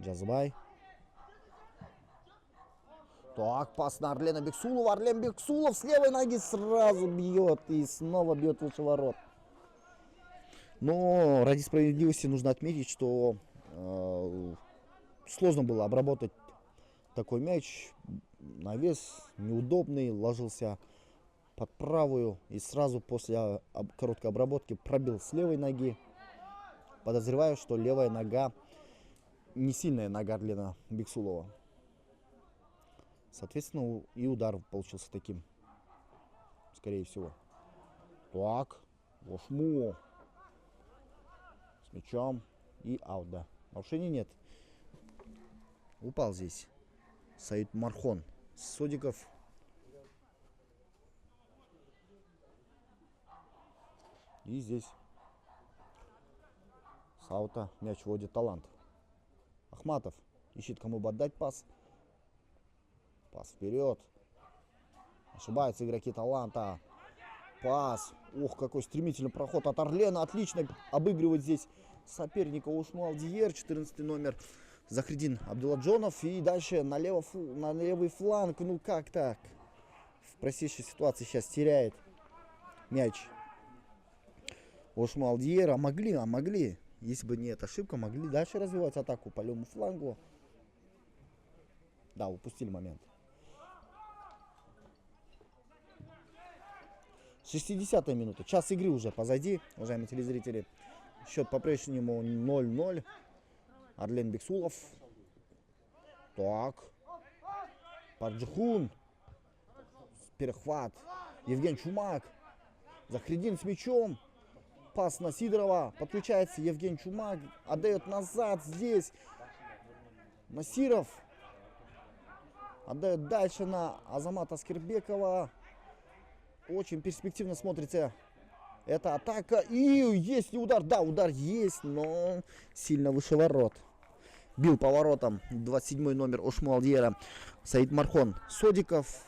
C: Джазубай. Так, пас на Арлена Бексулова. Арлен Бексулов с левой ноги сразу бьет и снова бьет выше ворот. Но ради справедливости нужно отметить, что сложно было обработать такой мяч. Навес неудобный, ложился под правую и сразу после короткой обработки пробил с левой ноги. Подозреваю, что левая нога не сильная нога Арлена Бексулова. Соответственно, и удар получился таким, скорее всего. Так, Ошму с мячом и аут, да. Нарушений нет. Упал здесь Саид Мархон. Содиков. И здесь С аута мяч вводит Талант. Ахматов ищет, кому бы отдать пас. Пас вперед. Ошибаются игроки Таланта. Пас. Ох, какой стремительный проход от Орлена. Отлично обыгрывает здесь соперника Ошму Алдиер. 14 номер Захридин Абдулладжонов. И дальше на левый фланг. Ну как так? В простейшей ситуации сейчас теряет мяч Ошму Алдиер. А могли. Если бы не эта ошибка, могли дальше развивать атаку по левому флангу. Да, упустили момент. 60-я минута. Час игры уже позади, уважаемые телезрители. Счет по-прежнему 0-0. Орлен Бексулов. Так. Парджихун. Перехват. Евген Чумак. Захридин с мячом. Пас на Сидорова. Подключается Евген Чумак. Отдает назад здесь. Насиров. Отдает дальше на Азамата Аскербекова. Очень перспективно смотрится эта атака. И есть ли удар? Да, удар есть, но сильно выше ворот. Бил по воротам 27 номер Ошму Алдиера Саид Мархон Содиков.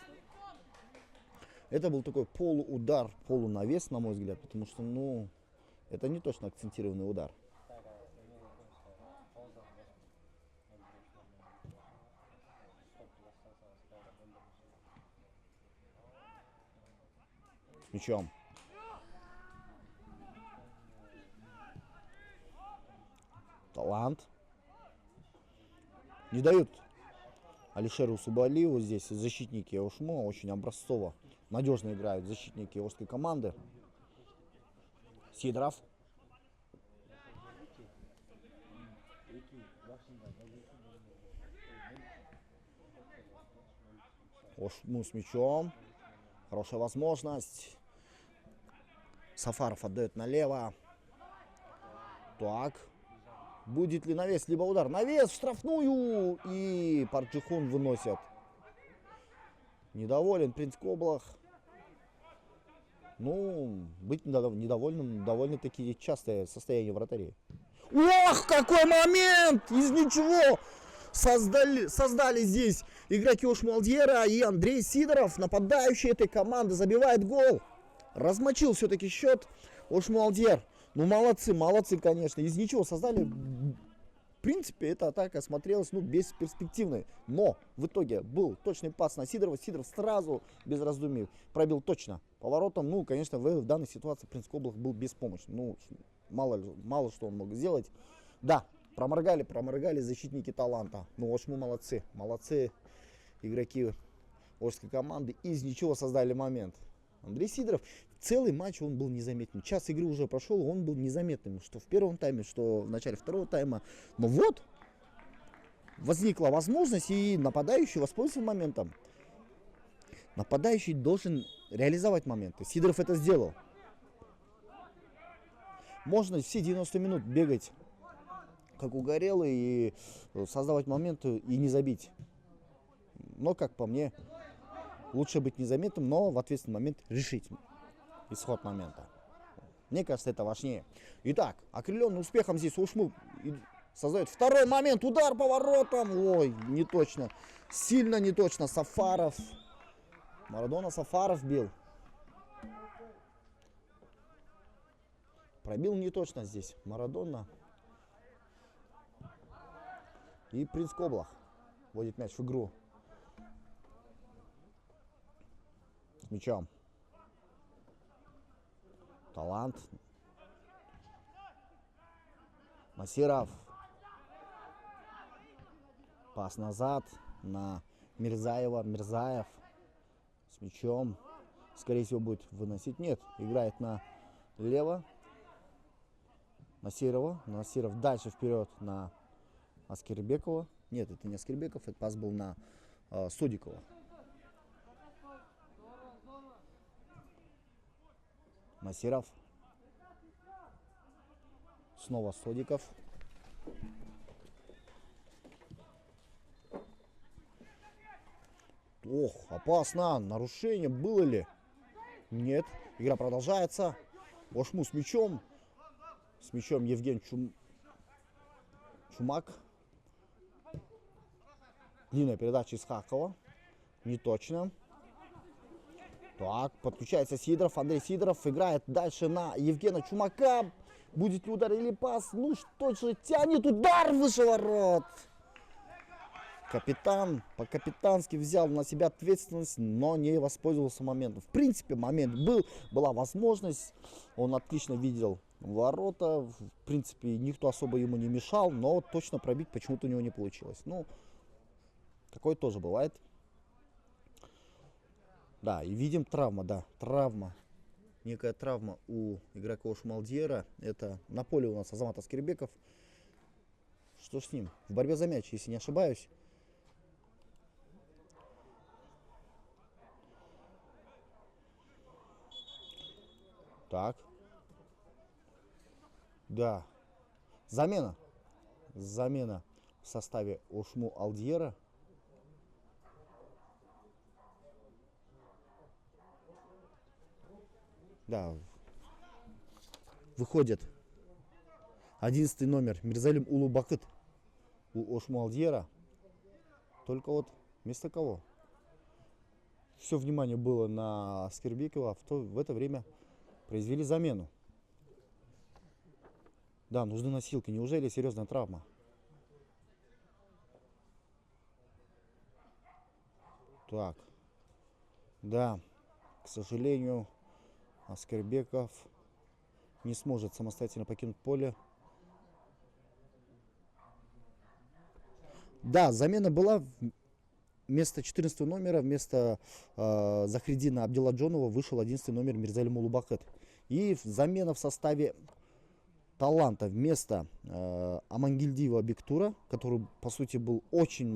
C: Это был такой полуудар, полунавес, на мой взгляд, потому что, ну, это не точно акцентированный удар. С мячом. Талант. Не дают Алишеру Субалиеву здесь защитники Ошму. Очень образцово, надежно играют защитники Ошской команды. Сидоров. Ошму с мячом. Хорошая возможность. Сафаров отдает налево. Так. Будет ли навес, либо удар? Навес в штрафную. И Парджихун выносят. Недоволен принц Коблах. Ну, быть недовольным довольно-таки частое состояние вратарей. Ох, какой момент! Из ничего создали здесь игроки Ошму Алдиера, и Андрей Сидоров, нападающий этой команды, забивает гол. Размочил все-таки счет Ошму Алдиер. Ну, молодцы, конечно. Из ничего создали. В принципе, эта атака смотрелась, ну, бесперспективной. Но в итоге был точный пас на Сидорова. Сидоров сразу, без раздумий, пробил точно поворотом. Ну, конечно, в данной ситуации принц Коблах был беспомощен. Ну, мало что он мог сделать. Да, проморгали защитники Таланта. Ну, Ошму молодцы игроки Ошской команды. Из ничего создали момент. Андрей Сидоров, целый матч он был незаметным. Час игры уже прошел, он был незаметным. Что в первом тайме, что в начале второго тайма. Но вот, возникла возможность, и нападающий воспользовался моментом. Нападающий должен реализовать моменты. Сидоров это сделал. Можно все 90 минут бегать, как угорелый, и создавать моменты, и не забить. Но, как по мне, лучше быть незаметным, но в ответственный момент решить исход момента. Мне кажется, это важнее. Итак, окрыленный успехом здесь Ошму создает второй момент. Удар по воротам. Ой, не точно. Сильно не точно. Сафаров. Марадона Сафаров бил. Пробил не точно здесь Марадона. И принц Коблах вводит мяч в игру. С мячом. Талант. Насиров. Пас назад на Мирзаева. Мирзаев с мячом. Скорее всего, будет выносить. Нет, играет налево. Насирова. Насиров дальше вперед на Аскербекова. Нет, это не Аскербеков, это пас был на Содикова. Насиров. Снова Содиков. Ох, опасно. Нарушение было ли? Нет. Игра продолжается. Ошму с мячом. С мячом Евген Чумак. Длинная передача Исхакова. Не точно. Так, подключается Сидоров. Андрей Сидоров играет дальше на Евгена Чумака. Будет ли удар или пас? Ну что же, тянет удар выше ворот. Капитан по-капитански взял на себя ответственность, но не воспользовался моментом. В принципе, момент был, была возможность. Он отлично видел ворота. В принципе, никто особо ему не мешал, но точно пробить почему-то у него не получилось. Ну, такое тоже бывает. Да, и видим травма, да, травма. Некая травма у игрока Ошму-Алдиера. Это на поле у нас Азамат Аскербеков. Что с ним? В борьбе за мяч, если не ошибаюсь. Так. Да. Замена. Замена в составе Ошму-Алдиера. Да. Выходит 11 номер Мирзалим Улубакыт у Ошму-Алдиера. Только вот вместо кого? Все внимание было на Аскербекова, в это время произвели замену. Да, нужны носилки. Неужели серьезная травма? Так. Да, к сожалению, Аскербеков не сможет самостоятельно покинуть поле. Да, замена была. Вместо 14 номера, вместо Захриддина Абдилладжонова вышел 11 номер Мирзалим Улубакыт. И замена в составе таланта вместо Амангильдиева Бектура, который, по сути, был очень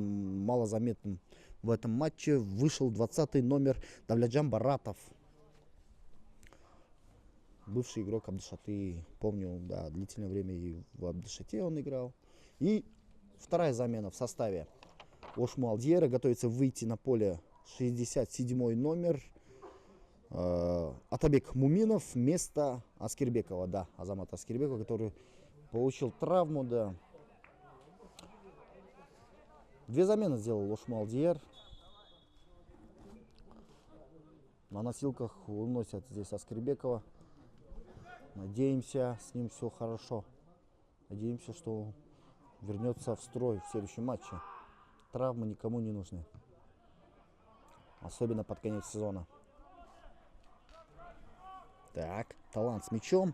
C: малозаметным в этом матче, вышел 20 номер Давляджан Баратов. Бывший игрок Абдышаты. Помню, да, длительное время и в Абдышате он играл. И вторая замена в составе Ошму-Алдиера. Готовится выйти на поле 67 номер Атабек Муминов вместо Аскербекова. Да, Азамата Аскербекова, который получил травму. Да. Две замены сделал Ошму-Алдиер. На носилках уносят здесь Аскербекова. Надеемся, с ним все хорошо. Надеемся, что вернется в строй в следующем матче. Травмы никому не нужны. Особенно под конец сезона. Так, талант с мячом.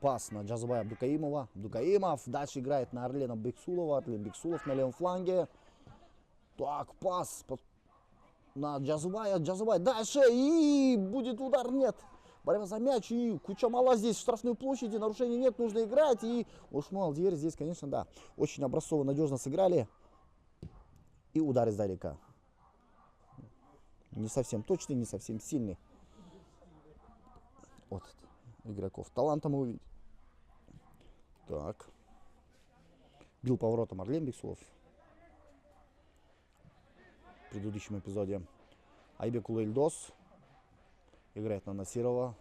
C: Пас на Джазубая Абдукаимова. Абдукаимов дальше играет на Орлена Бексулова. Орлен Бексулов на левом фланге. Так, пас на Джазубая. Джазубай дальше. И будет удар. Нет. Борьба за мяч. И куча мала здесь в штрафной площади. Нарушений нет. Нужно играть. И Ошму-Алдиер здесь, конечно, да. Очень образцово, надежно сыграли. И удар издалека. Не совсем точный, не совсем сильный. Вот игроков таланта мы увидим. Так. Бил поворотом Орлен Бексулов. В предыдущем эпизоде. Айбек Улу Ильдос играет на Насирова.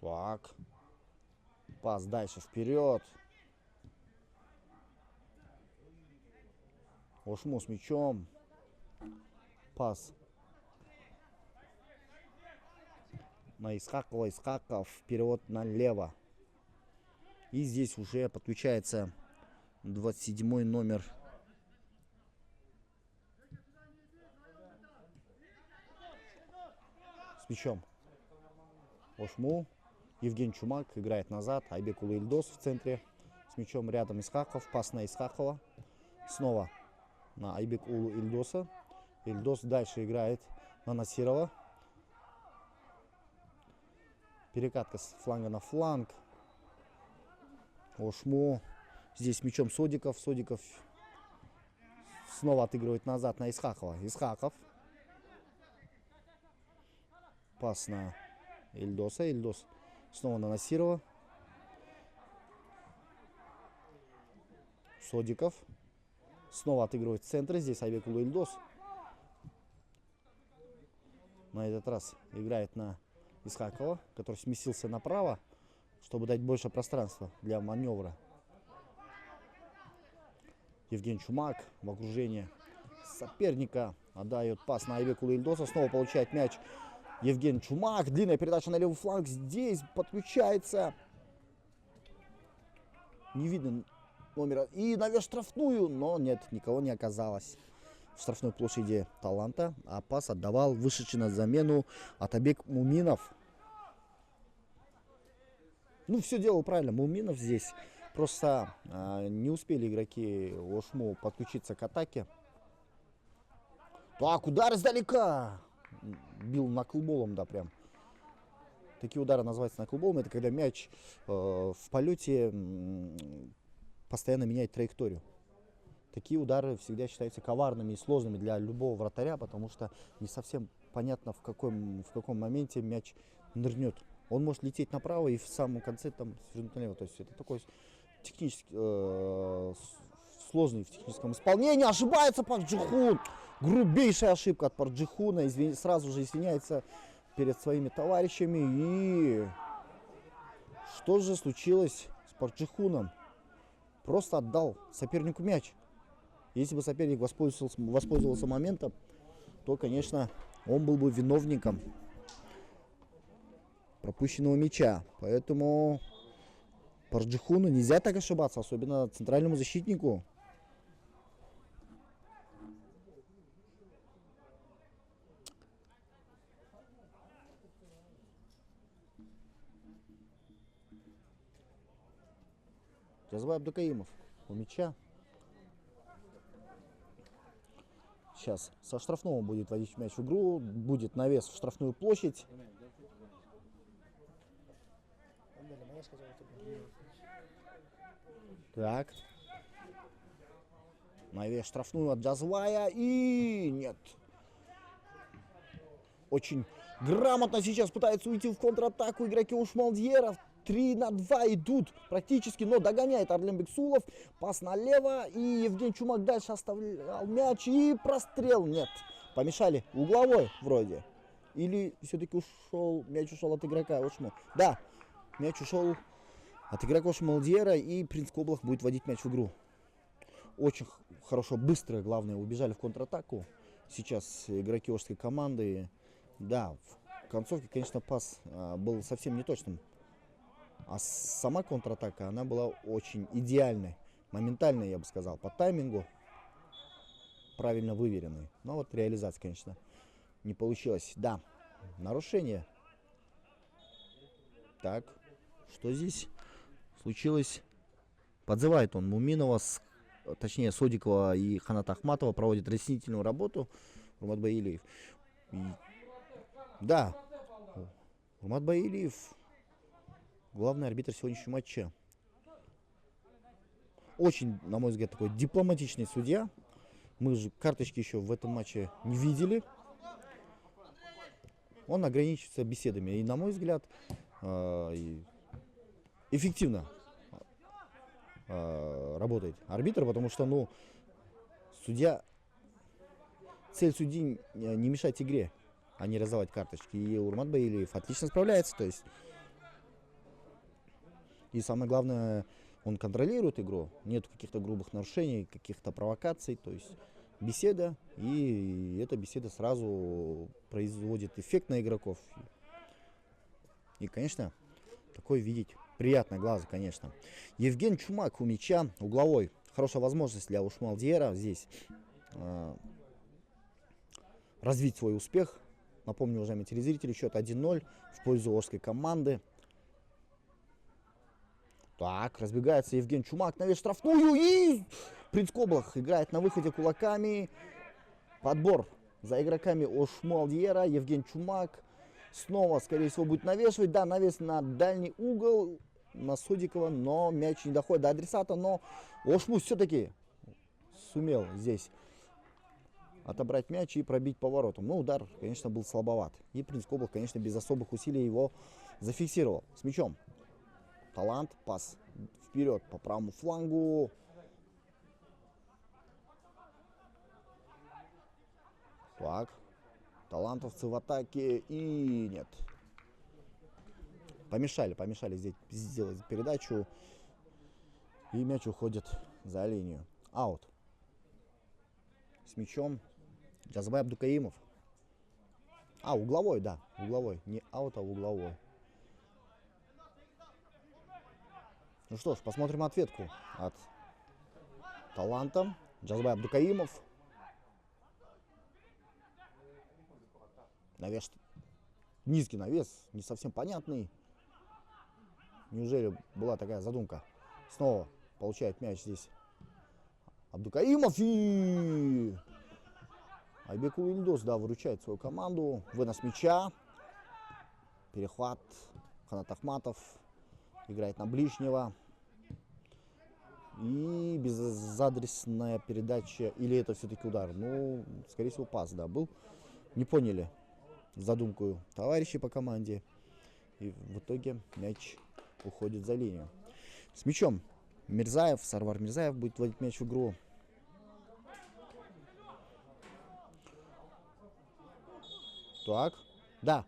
C: Так. Пас дальше вперед. Ошму с мячом. Пас на Исхакова. Исхаков. Вперед налево. И здесь уже подключается 27 номер. С мячом. Ошму. Евгений Чумак играет назад. Айбек Улу Ильдос в центре. С мячом рядом Исхаков. Пас на Исхакова. Снова на Айбек Улу Ильдоса. Ильдос дальше играет на Насирова. Перекатка с фланга на фланг. Ошму. Здесь мячом Содиков. Содиков снова отыгрывает назад на Исхакова. Исхаков. Пас на Ильдоса. Ильдос снова на Насирова. Содиков. Снова отыгрывает в центре. Здесь Айбек Улу Ильдос. На этот раз играет на Исхакова, который сместился направо, чтобы дать больше пространства для маневра. Евгений Чумак в окружении соперника отдает пас на Айбекула Ильдоса. Снова получает мяч Евгений Чумак. Длинная передача на левый фланг. Здесь подключается. Не видно номера. И навес штрафную, но нет, никого не оказалось в штрафной площади Таланта. А пас отдавал вышедший на замену Атабек Муминов. Ну, все делал правильно. Муминов здесь. Просто не успели игроки Ошму подключиться к атаке. Так, удар издалека. Бил наклболом, да, прям. Такие удары называются наклболом. Это когда мяч в полете постоянно меняет траекторию. Такие удары всегда считаются коварными и сложными для любого вратаря, потому что не совсем понятно, в каком моменте мяч нырнет. Он может лететь направо и в самом конце там свернуть налево. То есть это такой технически сложный в техническом исполнении. Ошибается Пак Джихун. Грубейшая ошибка от Пак Джихуна. Сразу же извиняется перед своими товарищами. И что же случилось с Пак Джихуном? Просто отдал сопернику мяч. Если бы соперник воспользовался моментом, то, конечно, он был бы виновником пропущенного мяча. Поэтому Парджихуну нельзя так ошибаться, особенно центральному защитнику. Джазбай Абдукаимов у мяча. Сейчас со штрафного будет водить мяч в игру. Будет навес в штрафную площадь. Так. Навес штрафную от Джазбая. И нет. Очень грамотно сейчас пытаются уйти в контратаку игроки Ушмалдьера. 3-2 идут практически, но догоняет Арлем Бексулов. Пас налево, и Евгений Чумак дальше оставлял мяч, и прострел. Нет, помешали. Угловой вроде. Или все-таки мяч ушел от игрока Ошму. Да, мяч ушел от игрока Ошмалдьера, и Принц Коблах будет вводить мяч в игру. Очень хорошо, быстро, главное, убежали в контратаку. Сейчас игроки ошской команды. Да, в концовке, конечно, пас был совсем неточным. А сама контратака, она была очень идеальной, моментальной, я бы сказал, по таймингу, правильно выверенной. Но вот реализация, конечно, не получилась. Да, нарушение. Так, что здесь случилось? Подзывает он Муминова, точнее Содикова и Ханата Ахматова, проводит разъяснительную работу. Урмат Баилиев. Да, Урмат Баилиев главный арбитр сегодняшнего матча. Очень, на мой взгляд, такой дипломатичный судья. Мы же карточки еще в этом матче не видели. Он ограничивается беседами. И, на мой взгляд, эффективно работает арбитр, потому что, цель судьи не мешать игре, а не раздавать карточки. И Урмат Баилиев отлично справляется. То есть, и самое главное, он контролирует игру, нет каких-то грубых нарушений, каких-то провокаций, то есть беседа, и эта беседа сразу производит эффект на игроков. И, конечно, такое видеть приятно глазу, конечно. Евгений Чумак у мяча, угловой. Хорошая возможность для Ушмалдьера здесь развить свой успех. Напомню, уважаемые телезрители, счет 1-0 в пользу ошской команды. Так, разбегается Евгений Чумак, навес штрафную, и Принц Коблах играет на выходе кулаками. Подбор за игроками Ошмалдьера. Евгений Чумак снова, скорее всего, будет навешивать. Да, навес на дальний угол, на Содикова, но мяч не доходит до адресата. Но Ошму все-таки сумел здесь отобрать мяч и пробить поворотом. Но удар, конечно, был слабоват. И Принц Коблах, конечно, без особых усилий его зафиксировал с мячом. Талант, пас вперед по правому флангу. Так, талантовцы в атаке, и нет. Помешали здесь сделать передачу. И мяч уходит за линию. Аут. С мячом Джазбай Абдукаимов. Угловой, да. Угловой. Не аут, а угловой. Ну что ж, посмотрим ответку от таланта. Джазбай Абдукаимов. Навес. Низкий навес. Не совсем понятный. Неужели была такая задумка? Снова получает мяч здесь Абдукаимов. И Айбекул Ильдос, да, выручает свою команду. Вынос мяча. Перехват. Ханат Ахматов играет на ближнего. И безадресная передача. Или это все-таки удар? Ну, скорее всего, пас, да, был. Не поняли задумку товарищей по команде. И в итоге мяч уходит за линию. С мячом Мирзаев, Сарвар Мирзаев будет вводить мяч в игру. Так, да.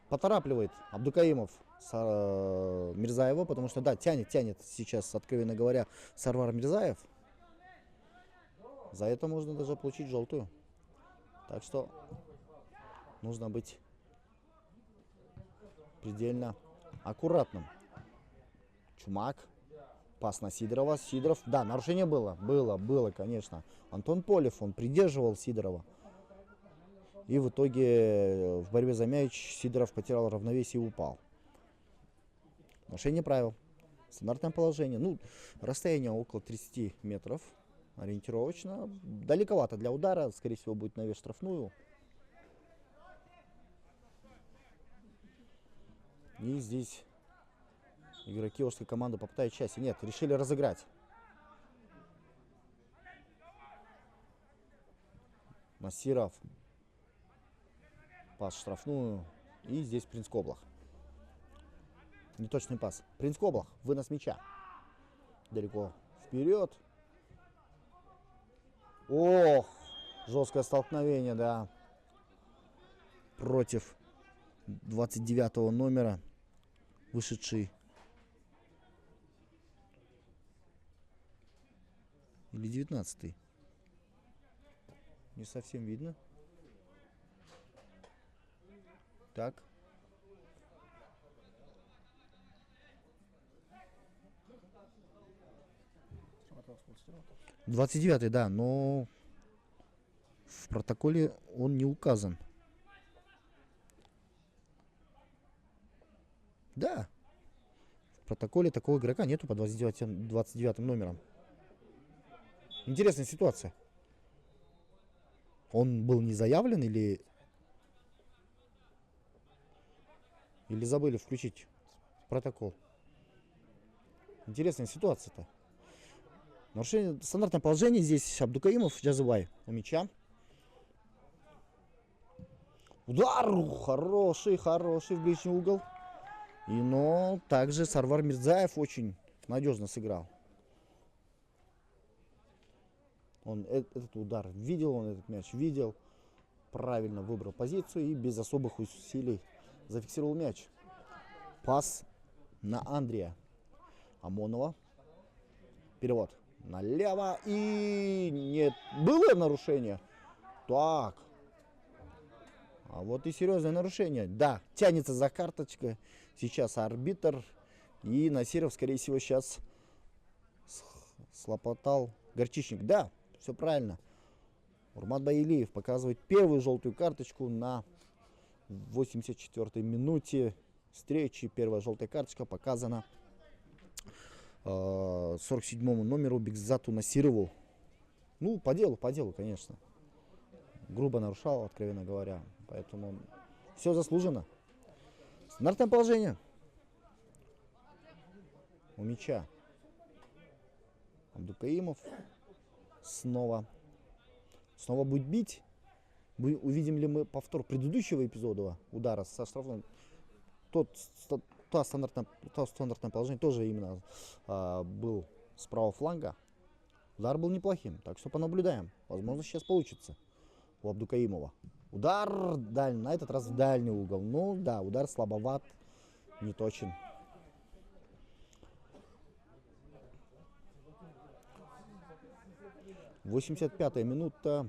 C: Поторапливает Абдукаимов Мирзаева, потому что, да, тянет сейчас, откровенно говоря, Сарвар Мирзаев. За это можно даже получить желтую. Так что нужно быть предельно аккуратным. Чумак. Пас на Сидорова. Сидоров. Да, нарушение было. Было, конечно. Антон Полев, он придерживал Сидорова. И в итоге в борьбе за мяч Сидоров потерял равновесие и упал. Нарушение правил. Стандартное положение. Ну, расстояние около 30 метров. Ориентировочно. Далековато для удара. Скорее всего, будет навес штрафную. И здесь игроки Ожской команды попытают счастье. Нет, решили разыграть. Насиров. Пас в штрафную. И здесь Принц Коблах. Неточный пас. Принц Коблах. Вынос мяча. Далеко вперед. Ох! Жесткое столкновение, да. Против 29 номера. Вышедший. Или 19-й. Не совсем видно. Так. 29-й, да, но в протоколе он не указан. Да. В протоколе такого игрока нету по 29 номерам. Интересная ситуация. Он был не заявлен или забыли включить протокол? Интересная ситуация-то. Нарушение, стандартное положение. Здесь Абдукаимов, Джазыбай у мяча. Удар! Хороший в ближний угол. Но также Сарвар Мирзаев очень надежно сыграл. Он этот удар видел, он этот мяч видел. Правильно выбрал позицию и без особых усилий зафиксировал мяч. Пас на Андрея Амонова. Перевод налево. И нет. Было нарушение? Так. А вот и серьезное нарушение. Да, тянется за карточкой. Сейчас арбитр. И Насиров, скорее всего, сейчас слопотал горчичник. Да, все правильно. Урмат Баилиев показывает первую желтую карточку на 84-й минуте встречи. Первая желтая карточка показана 47-му номеру Бекзату Насирову. Ну, по делу, конечно. Грубо нарушал, откровенно говоря. Поэтому все заслужено. Стандартное положение. У мяча Абдукаимов. Снова будет бить. Увидим ли мы повтор предыдущего эпизода удара со штрафным. То стандартное положение тоже именно был с правого фланга. Удар был неплохим, так что понаблюдаем. Возможно, сейчас получится у Абдукаимова. Удар на этот раз в дальний угол. Ну да, удар слабоват. не точен. Восемьдесят пятая минута.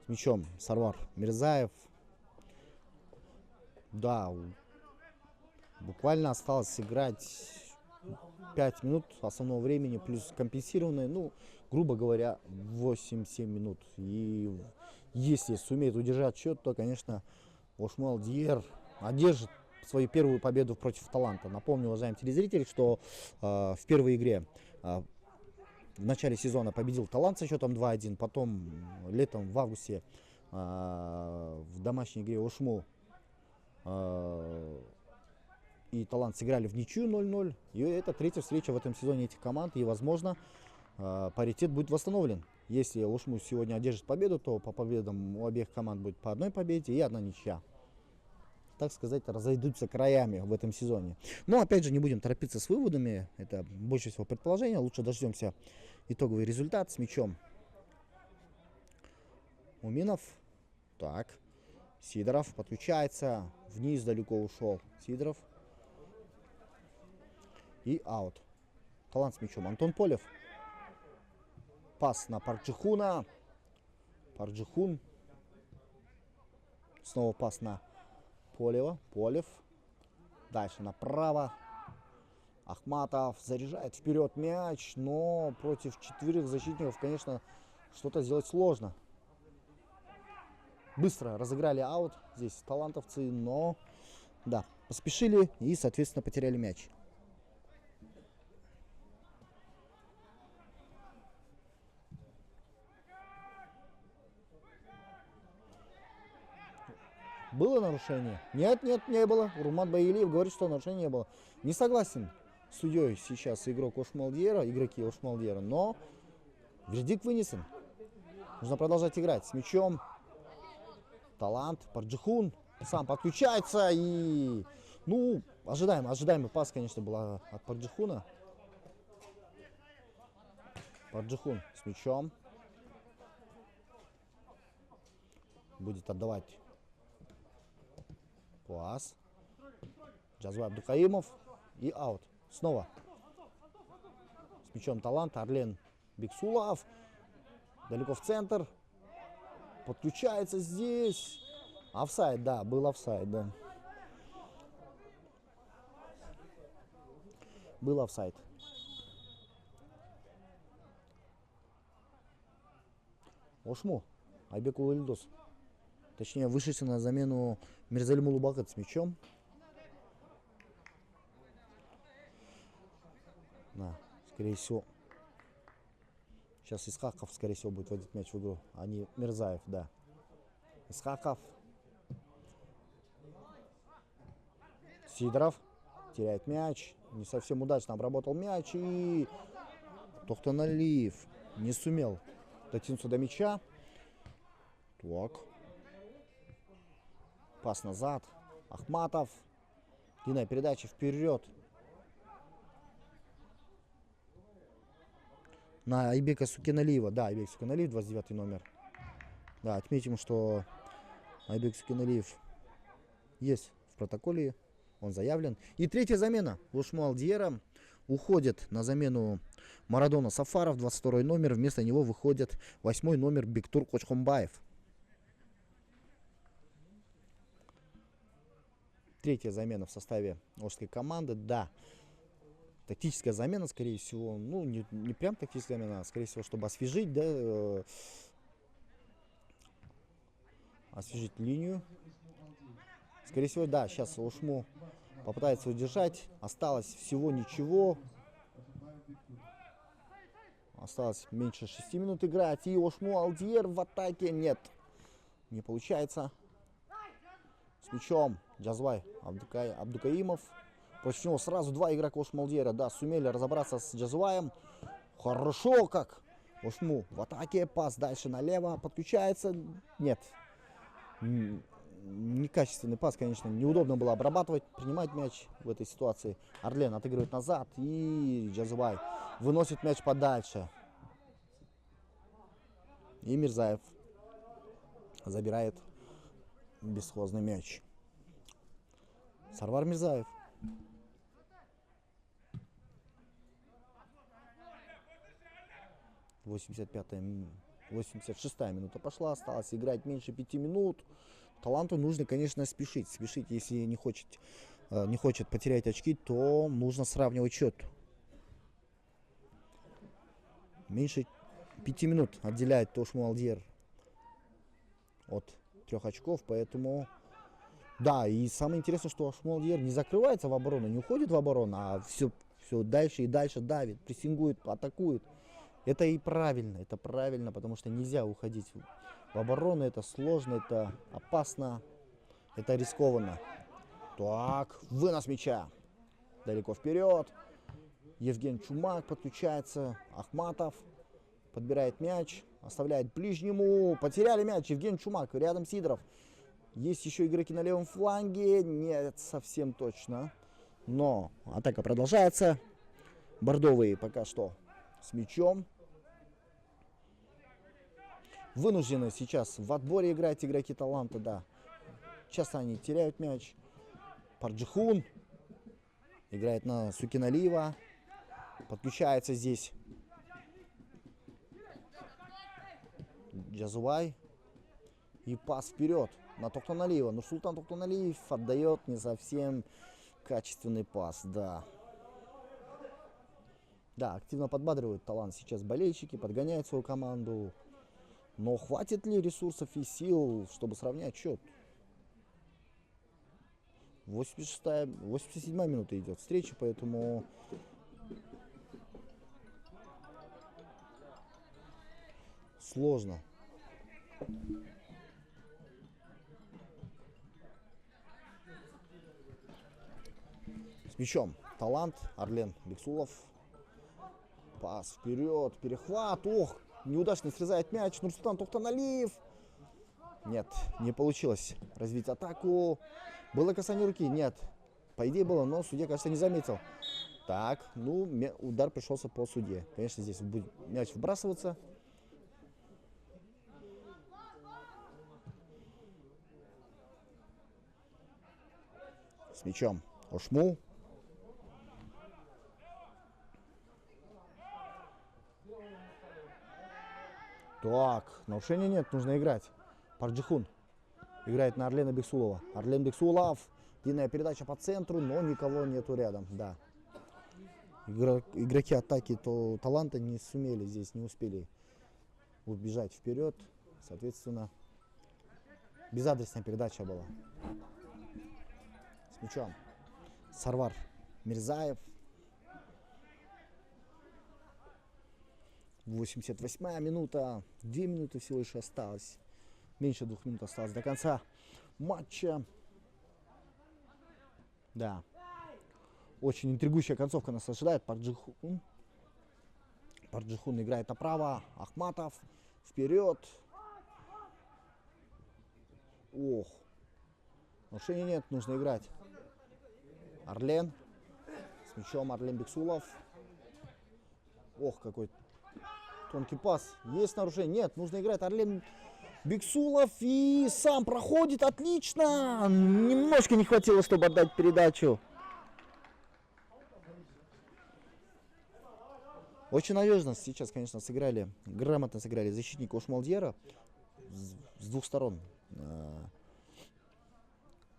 C: С мячом Сарвар Мирзаев. Да, буквально осталось сыграть 5 минут основного времени, плюс компенсированные, ну, грубо говоря, 8-7 минут. И если сумеет удержать счет, то, конечно, Ошму Алдиер одержит свою первую победу против Таланта. Напомню, уважаемые телезрители, что в первой игре в начале сезона победил Талант со счетом 2-1, потом летом в августе в домашней игре Ошму и Талант сыграли в ничью 0-0. И это третья встреча в этом сезоне этих команд. И, возможно, паритет будет восстановлен. Если Ошму сегодня одержит победу, то по победам у обеих команд будет по одной победе и одна ничья. Так сказать, разойдутся краями в этом сезоне. Но, опять же, не будем торопиться с выводами. Это больше всего предположение. Лучше дождемся итоговый результат с мячом. Уминов. Так. Сидоров подключается. Вниз далеко ушел Сидоров. И аут. Талант с мячом. Антон Полев. Пас на Парджихуна. Парджихун. Снова пас на Полева. Полев. Дальше направо. Ахматов заряжает вперед мяч. Но против 4 защитников, конечно, что-то сделать сложно. Быстро разыграли аут. Здесь талантовцы, но да, поспешили и, соответственно, потеряли мяч. Было нарушение? Нет, не было. Румат Баилиев говорит, что нарушения не было. Не согласен с судьей сейчас игрок Ошму Алдиера, игроки Ошму Алдиера, но вердикт вынесен. Нужно продолжать играть с мячом. Талант, Парджихун сам подключается и, ну, ожидаемый пас, конечно, был от Парджихуна. Парджихун с мячом. Будет отдавать пас. Джазвай Абдукаимов и аут. Снова с мячом Талант. Арлен Бексулов. Далеко в центр. Подключается здесь. Офсайд, да, был офсайд, да. Был офсайд. Ошму. Айбек Улыльдос. Точнее, вышедший на замену Мирзалим Улубакыт с мячом. Да, скорее всего. Сейчас Исхаков, скорее всего, будет вводить мяч в игру, а не Мирзаев, да. Исхаков. Сидоров теряет мяч. Не совсем удачно обработал мяч. И Тохтаналиев не сумел дотянуться до мяча. Так. Пас назад. Ахматов. Длинная передача вперед. На Айбека Сукеналиева. Да, Айбек Сукеналиев, 29 номер. Да, отметим, что Айбек Сукеналиев есть в протоколе. Он заявлен. И третья замена. Ошму Алдиера уходит на замену Марадона Сафаров, 22 номер. Вместо него выходит 8 номер Бектур Кочхомбаев. Третья замена в составе ошской команды. Да, тактическая замена, скорее всего. Ну, не прям тактическая замена, а скорее всего, чтобы освежить, да, освежить линию. Скорее всего, да, сейчас Ошму попытается удержать. Осталось всего ничего. Осталось меньше 6 минут играть. И Ошму Алдиер в атаке. Нет, не получается. С мячом Джазвай Абдукаимов. Против него сразу два игрока Ошму Алдиера. Да, сумели разобраться с Джазваем. Хорошо как. Ошму в атаке. Пас дальше налево. Подключается. Нет. Некачественный пас, конечно. Неудобно было обрабатывать, принимать мяч в этой ситуации. Арлен отыгрывает назад. И Джазвай выносит мяч подальше. И Мирзаев забирает Бесхозный мяч. Сарвар Мирзаев. м- 86-я минута пошла, осталось играть меньше 5 минут. Таланту нужно, конечно, спешить. Спешить, если не хочет потерять очки, то нужно сравнивать счет. Меньше 5 минут отделяет Тошму Алдьер от 3 очков, поэтому... Да, и самое интересное, что Ашмуалдьер не закрывается в оборону, не уходит в оборону, а все дальше и дальше давит, прессингует, атакует. Это и правильно, это правильно, потому что нельзя уходить в оборону, это сложно, это опасно, это рискованно. Так, вынос мяча. Далеко вперед. Евген Чумак подключается. Ахматов подбирает мяч, оставляет ближнему. Потеряли мяч. Евген Чумак, рядом Сидоров. Есть еще игроки на левом фланге. Нет, совсем точно. Но атака продолжается. Бордовые пока что с мячом. Вынуждены сейчас в отборе играть игроки таланта, да. Часто они теряют мяч. Парджихун играет на Сукиналиева. Подключается здесь Джазувай. И пас вперед на Тохтоналиева. Нурсултан Тохтоналиев отдает не совсем качественный пас, да. Да, активно подбадривают талант сейчас болельщики, подгоняют свою команду. Но хватит ли ресурсов и сил, чтобы сравнять счет? 87-я минута идет встречи, поэтому сложно. С мячом талант Арлен Бексулов. Пас вперед, перехват. Ох, неудачно срезает мяч Нурсултан Тохтоналиев. Нет, не получилось развить атаку. Было касание руки? Нет. По идее было, но судья, кажется, не заметил. Так, ну, удар пришелся по судье. Конечно, здесь будет мяч вбрасываться. С мячом Ошму. Так, нарушения нет, нужно играть. Парджихун играет на Арлена Бексулова. Арлен Бексулов. Длинная передача по центру, но никого нету рядом. Да. Игроки атаки таланта не сумели здесь, не успели убежать вперед. Соответственно, безадресная передача была. С мячом Сарвар Мирзаев. 88-я минута. 2 минуты всего лишь осталось. Меньше 2 минут осталось до конца матча. Да. Очень интригующая концовка нас ожидает. Парджихун играет направо. Ахматов вперед. Ох. Нарушения нет, нужно играть. Арлен. С мячом Арлен Бексулов. Ох, какой тонкий пас. Есть нарушение? Нет, нужно играть. Арлен Бексулов и сам проходит. Отлично. Немножко не хватило, чтобы отдать передачу. Очень надежно сейчас, конечно, сыграли. Грамотно сыграли защитники Ошмуалдьера. С двух сторон.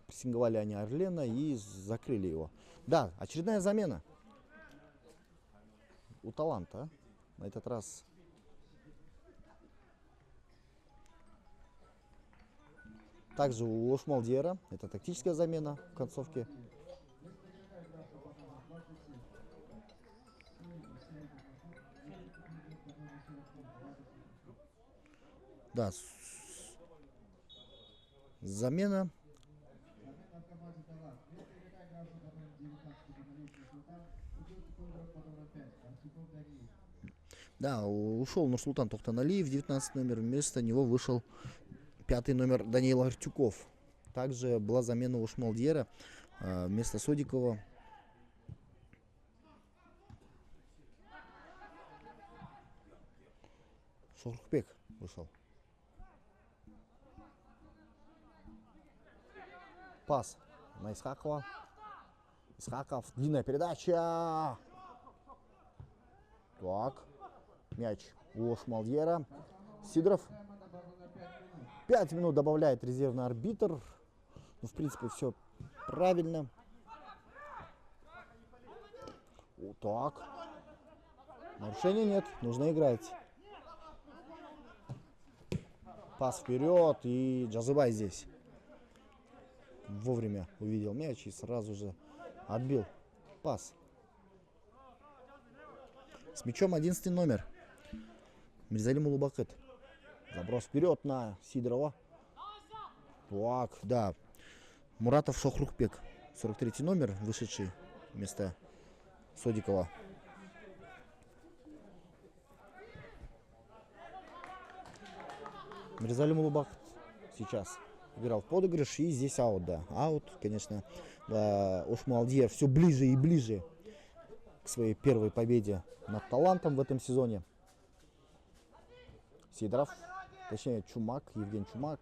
C: Прессинговали они Арлена и закрыли его. Да, очередная замена у таланта. На этот раз также у Ошмуалдьера. Это тактическая замена в концовке. Да, замена. Да, ушел Нурсултан Тохтоналиев, 19 номер. Вместо него вышел 5 номер Даниил Артюков. Также была замена у Ошмуалдьера. Вместо Содикова Шохрухбек вышел. Пас на Исхакова. Исхаков. Длинная передача. Так. Мяч у Шмалдьера. Сидоров. 5 минут добавляет резервный арбитр. Ну, в принципе, все правильно. Вот так. Нарушения нет. Нужно играть. Пас вперед. И Джазыбай здесь вовремя увидел мяч и сразу же отбил пас. С мячом 11 номер. Мирзалим Улубакыт. Заброс вперед на Сидорова. Так, да. Муратов Шохрухбек. 43 номер, вышедший вместо Содикова. Мирзалим Улубакыт сейчас играл в подыгрыш, и здесь аут, да. Аут, конечно. Ошмуалдьер все ближе и ближе к своей первой победе над Талантом в этом сезоне. Сидоров, точнее Чумак, Евгений Чумак.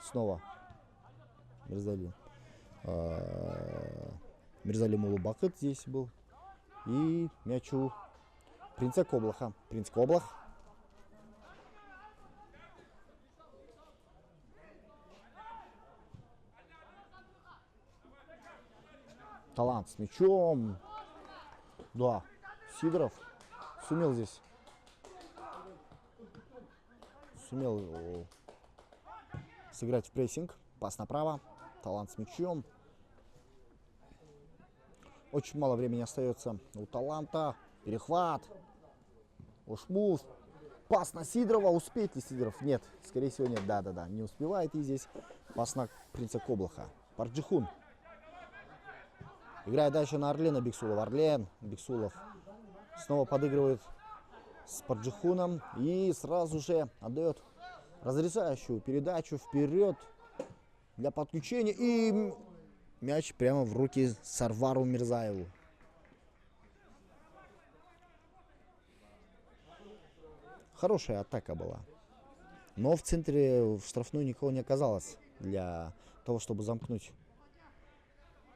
C: Снова Мирзалим Улубакыт здесь был. И мяч у Принца Коблаха. Принц Коблах. Талант с мячом. Да, Сидоров сумел здесь. Сумел сыграть в прессинг. Пас направо. Талант с мячом. Очень мало времени остается у Таланта. Перехват. Ошмув. Пас на Сидорова. Успеет ли Сидоров? Нет. Скорее всего нет. Да. Не успевает. И здесь пас на Принца Коблаха. Парджихун. Играет дальше на Орлена Биксулов. Орлен Биксулов снова подыгрывает с Парджихуном. И сразу же отдает разрезающую передачу вперед для подключения. И мяч прямо в руки Сарвару Мирзаеву. Хорошая атака была. Но в центре в штрафную никого не оказалось для того, чтобы замкнуть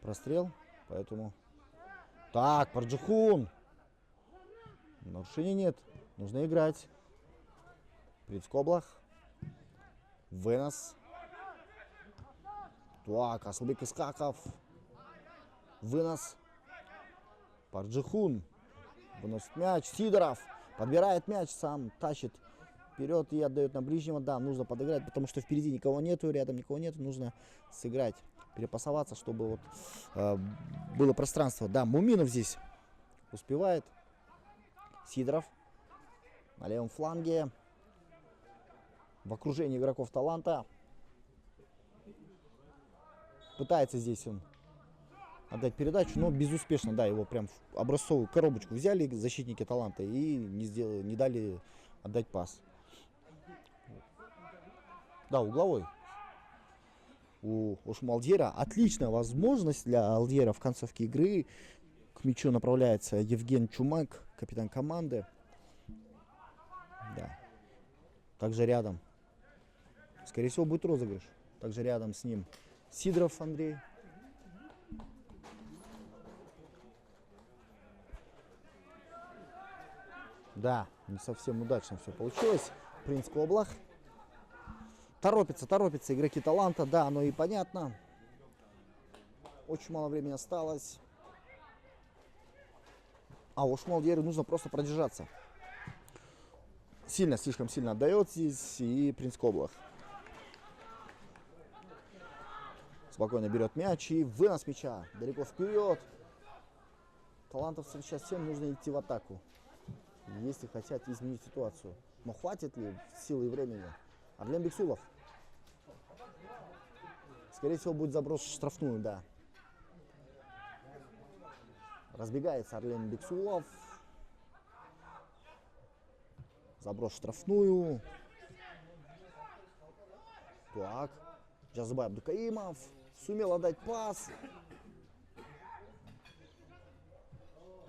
C: прострел. Поэтому... Так, Парджихун. Нарушений нет. Нужно играть. Принц Коблах. Вынос. Так, Асылбек Исхаков. Вынос. Парджихун. Выносит мяч. Сидоров. Подбирает мяч, сам тащит вперед и отдает на ближнего. Да, нужно подыграть, потому что впереди никого нету, рядом никого нету. Нужно сыграть, перепасоваться, чтобы вот было пространство. Да, Муминов здесь успевает. Сидоров на левом фланге. В окружении игроков Таланта. Пытается здесь он отдать передачу, но безуспешно. Да, его прям в образцовую коробочку взяли защитники Таланта и не дали отдать пас. Да, угловой. У Ошмуалдьера отличная возможность для Алдьера в концовке игры. К мячу направляется Евген Чумак, капитан команды. Да. Также рядом. Скорее всего, будет розыгрыш. Также рядом с ним Сидоров Андрей. Да, не совсем удачно все получилось. Принц Коблах. Торопятся игроки Таланта. Да, оно и понятно. Очень мало времени осталось. А Ошмуалдьеру нужно просто продержаться. Слишком сильно отдает здесь и Принц Коблах. Спокойно берет мяч и вынос мяча. Далеко вперед. Талантовцам сейчас всем нужно идти в атаку, если хотят изменить ситуацию. Но хватит ли силы и времени? Орлен Биксулов. Скорее всего, будет заброс в штрафную, да. Разбегается Орлен Биксулов. Заброс в штрафную. Так. Джазыбай Абдукаимов. Сумел отдать пас.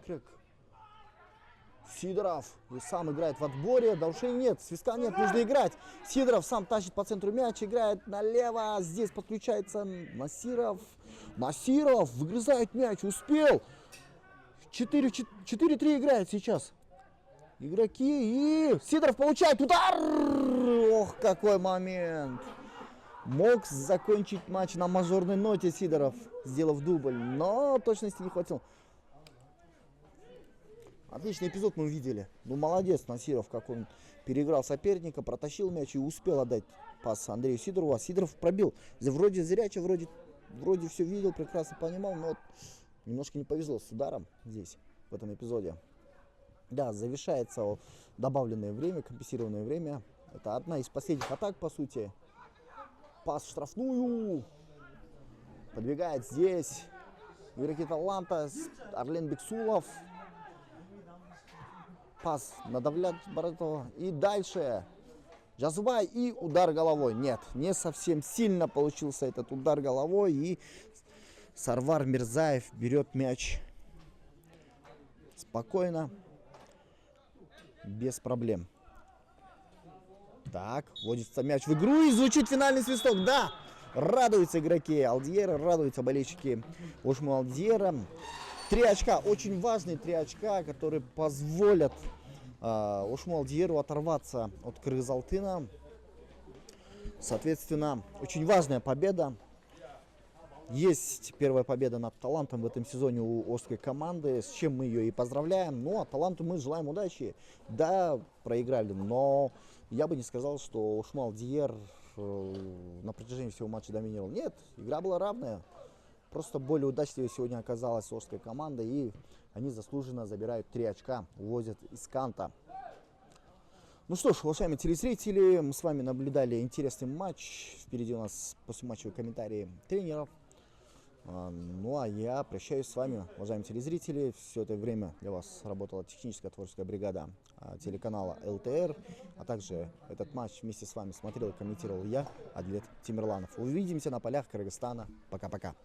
C: Как Сидоров сам играет в отборе, нарушений нет, свистка нет, нужно играть. Сидоров сам тащит по центру мяч, играет налево, здесь подключается Насиров. Насиров выгрызает мяч, успел. 4-3 играет сейчас. Игроки и Сидоров получает удар. Ох, какой момент. Мог закончить матч на мажорной ноте Сидоров, сделав дубль, но точности не хватило. Отличный эпизод мы увидели. Ну, молодец Насиров, как он переиграл соперника, протащил мяч и успел отдать пас Андрею Сидорову. А Сидоров пробил. Вроде зрячий, вроде все видел, прекрасно понимал, но вот немножко не повезло с ударом здесь, в этом эпизоде. Да, завершается добавленное время, компенсированное время. Это одна из последних атак, по сути. Пас в штрафную. Подбегает здесь игроки Таланта. Арлен Бексулов. Пас на Давлет Баратова. И дальше Жазубай и удар головой. Нет, не совсем сильно получился этот удар головой. И Сарвар Мирзаев берет мяч спокойно, без проблем. Так, вводится мяч в игру и звучит финальный свисток. Да, радуются игроки Алдиера, радуются болельщики Ошму Алдиера. 3 очка, очень важные 3 очка, которые позволят Ошму Алдиеру оторваться от Кыргыз-Алтына. Соответственно, очень важная победа. Есть первая победа над Талантом в этом сезоне у Орской команды, с чем мы ее и поздравляем. Ну, а Таланту мы желаем удачи. Да, проиграли, но я бы не сказал, что Ошму Алдиер на протяжении всего матча доминировал. Нет, игра была равная. Просто более удачливее сегодня оказалась Орская команда, и они заслуженно забирают 3 очка, увозят из Канта. Ну что ж, уважаемые телезрители, мы с вами наблюдали интересный матч. Впереди у нас послематчевые комментарии тренеров. Ну а я прощаюсь с вами, уважаемые телезрители. Все это время для вас работала техническая творческая бригада телеканала ЛТР. А также этот матч вместе с вами смотрел и комментировал я, Адлет Тимирланов. Увидимся на полях Кыргызстана. Пока-пока.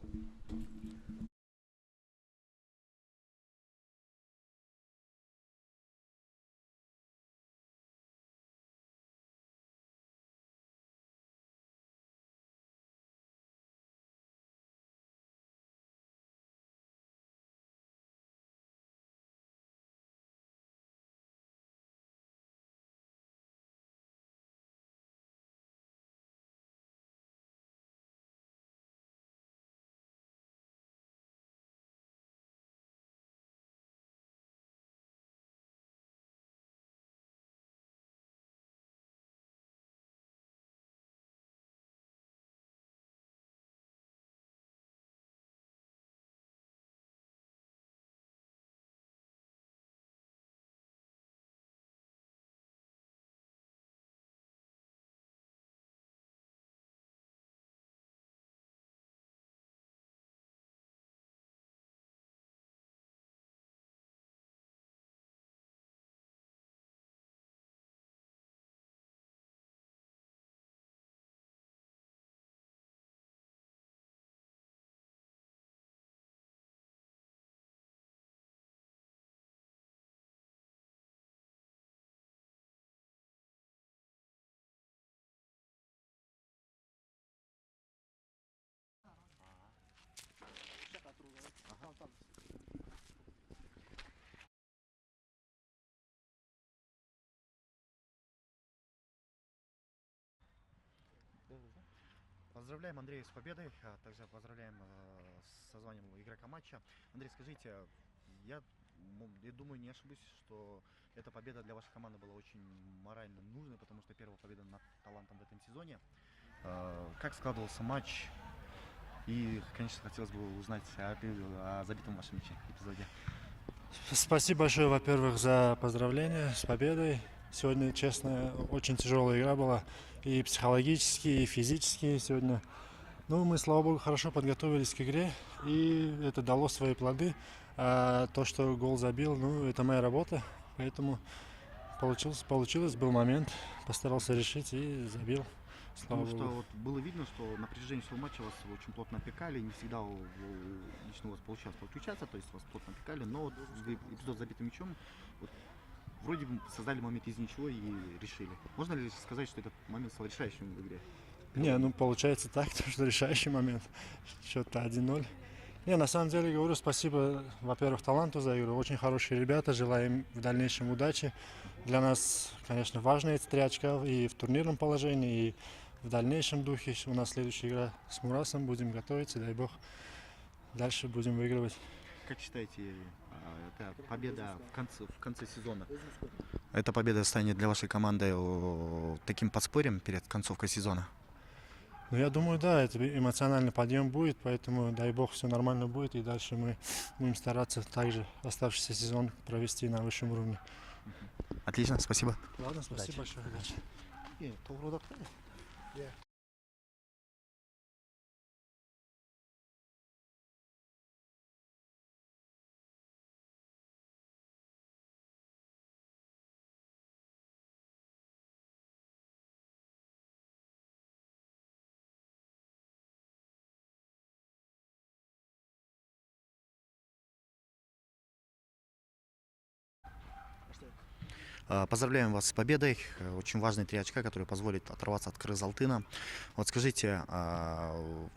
C: Поздравляем Андрея с победой, а также поздравляем с созванием игрока матча. Андрей, скажите, я думаю, не ошибусь, что эта победа для вашей команды была очень морально нужной, потому что первая победа над Талантом в этом сезоне. Как складывался матч? И, конечно, хотелось бы узнать о забитом вашем эпизоде.
D: Спасибо большое, во-первых, за поздравления с победой. Сегодня, честно, очень тяжелая игра была. И психологически, и физически сегодня. Ну, мы, слава богу, хорошо подготовились к игре. И это дало свои плоды. А то, что гол забил, ну, это моя работа. Поэтому получилось, был момент. Постарался решить и забил.
C: Потому что вот было видно, что на протяжении всего матча вас очень плотно опекали, не всегда лично у вас получалось подключаться, то есть вас плотно опекали, но вот эпизод с забитым мячом, вот, вроде бы создали момент из ничего и решили. Можно ли сказать, что этот момент стал решающим в игре?
D: Не, ну получается так, что решающий момент. Счет 1-0. Не, на самом деле говорю спасибо, во-первых, таланту за игру. Очень хорошие ребята, желаем им в дальнейшем удачи. Для нас, конечно, важны эти 3 очка и в турнирном положении, и в дальнейшем духе. У нас следующая игра с Мурасом, будем готовиться, дай бог. Дальше будем выигрывать.
C: Как считаете, это победа в конце сезона? Эта победа станет для вашей команды таким подспорьем перед концовкой сезона?
D: Ну, я думаю, да, это эмоциональный подъем будет, поэтому, дай бог, все нормально будет, и дальше мы будем стараться также оставшийся сезон провести на высшем уровне.
C: Отлично, спасибо.
D: Ладно, спасибо большое, удачи.
C: Поздравляем вас с победой. Очень важные 3 очка, которые позволят оторваться от Кыргыз-Алтына. Вот скажите, в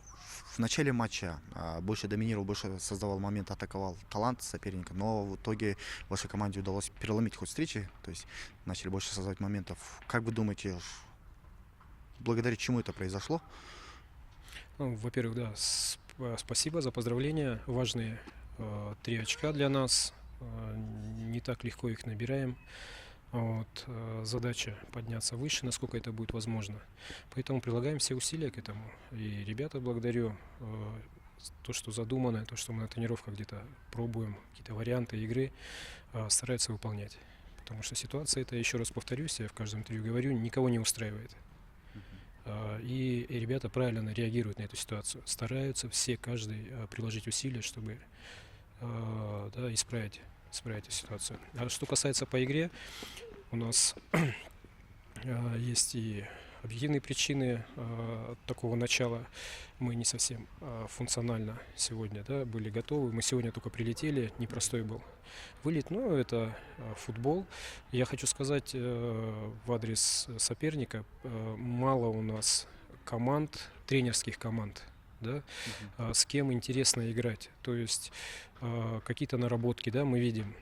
C: начале матча больше доминировал, больше создавал момент, атаковал талант соперника, но в итоге вашей команде удалось переломить ход встречи, то есть начали больше создавать моментов. Как вы думаете, благодаря чему это произошло?
E: Ну, во-первых, да, спасибо за поздравления. Важные 3 очка для нас. Не так легко их набираем. Вот, задача подняться выше, насколько это будет возможно. Поэтому прилагаем все усилия к этому. И ребята благодарю. То, что задумано, то, что мы на тренировках где-то пробуем, какие-то варианты игры, стараются выполнять. Потому что ситуация, это, еще раз повторюсь, я в каждом интервью говорю, никого не устраивает. И ребята правильно реагируют на эту ситуацию. Стараются все, каждый приложить усилия, чтобы да, исправить эту ситуацию. А что касается по игре, у нас есть и объективные причины такого начала. Мы не совсем функционально сегодня, да, были готовы. Мы сегодня только прилетели, непростой был вылет, но это футбол. Я хочу сказать в адрес соперника, мало у нас команд, тренерских команд, да, с кем интересно играть. То есть какие-то наработки, да, мы видим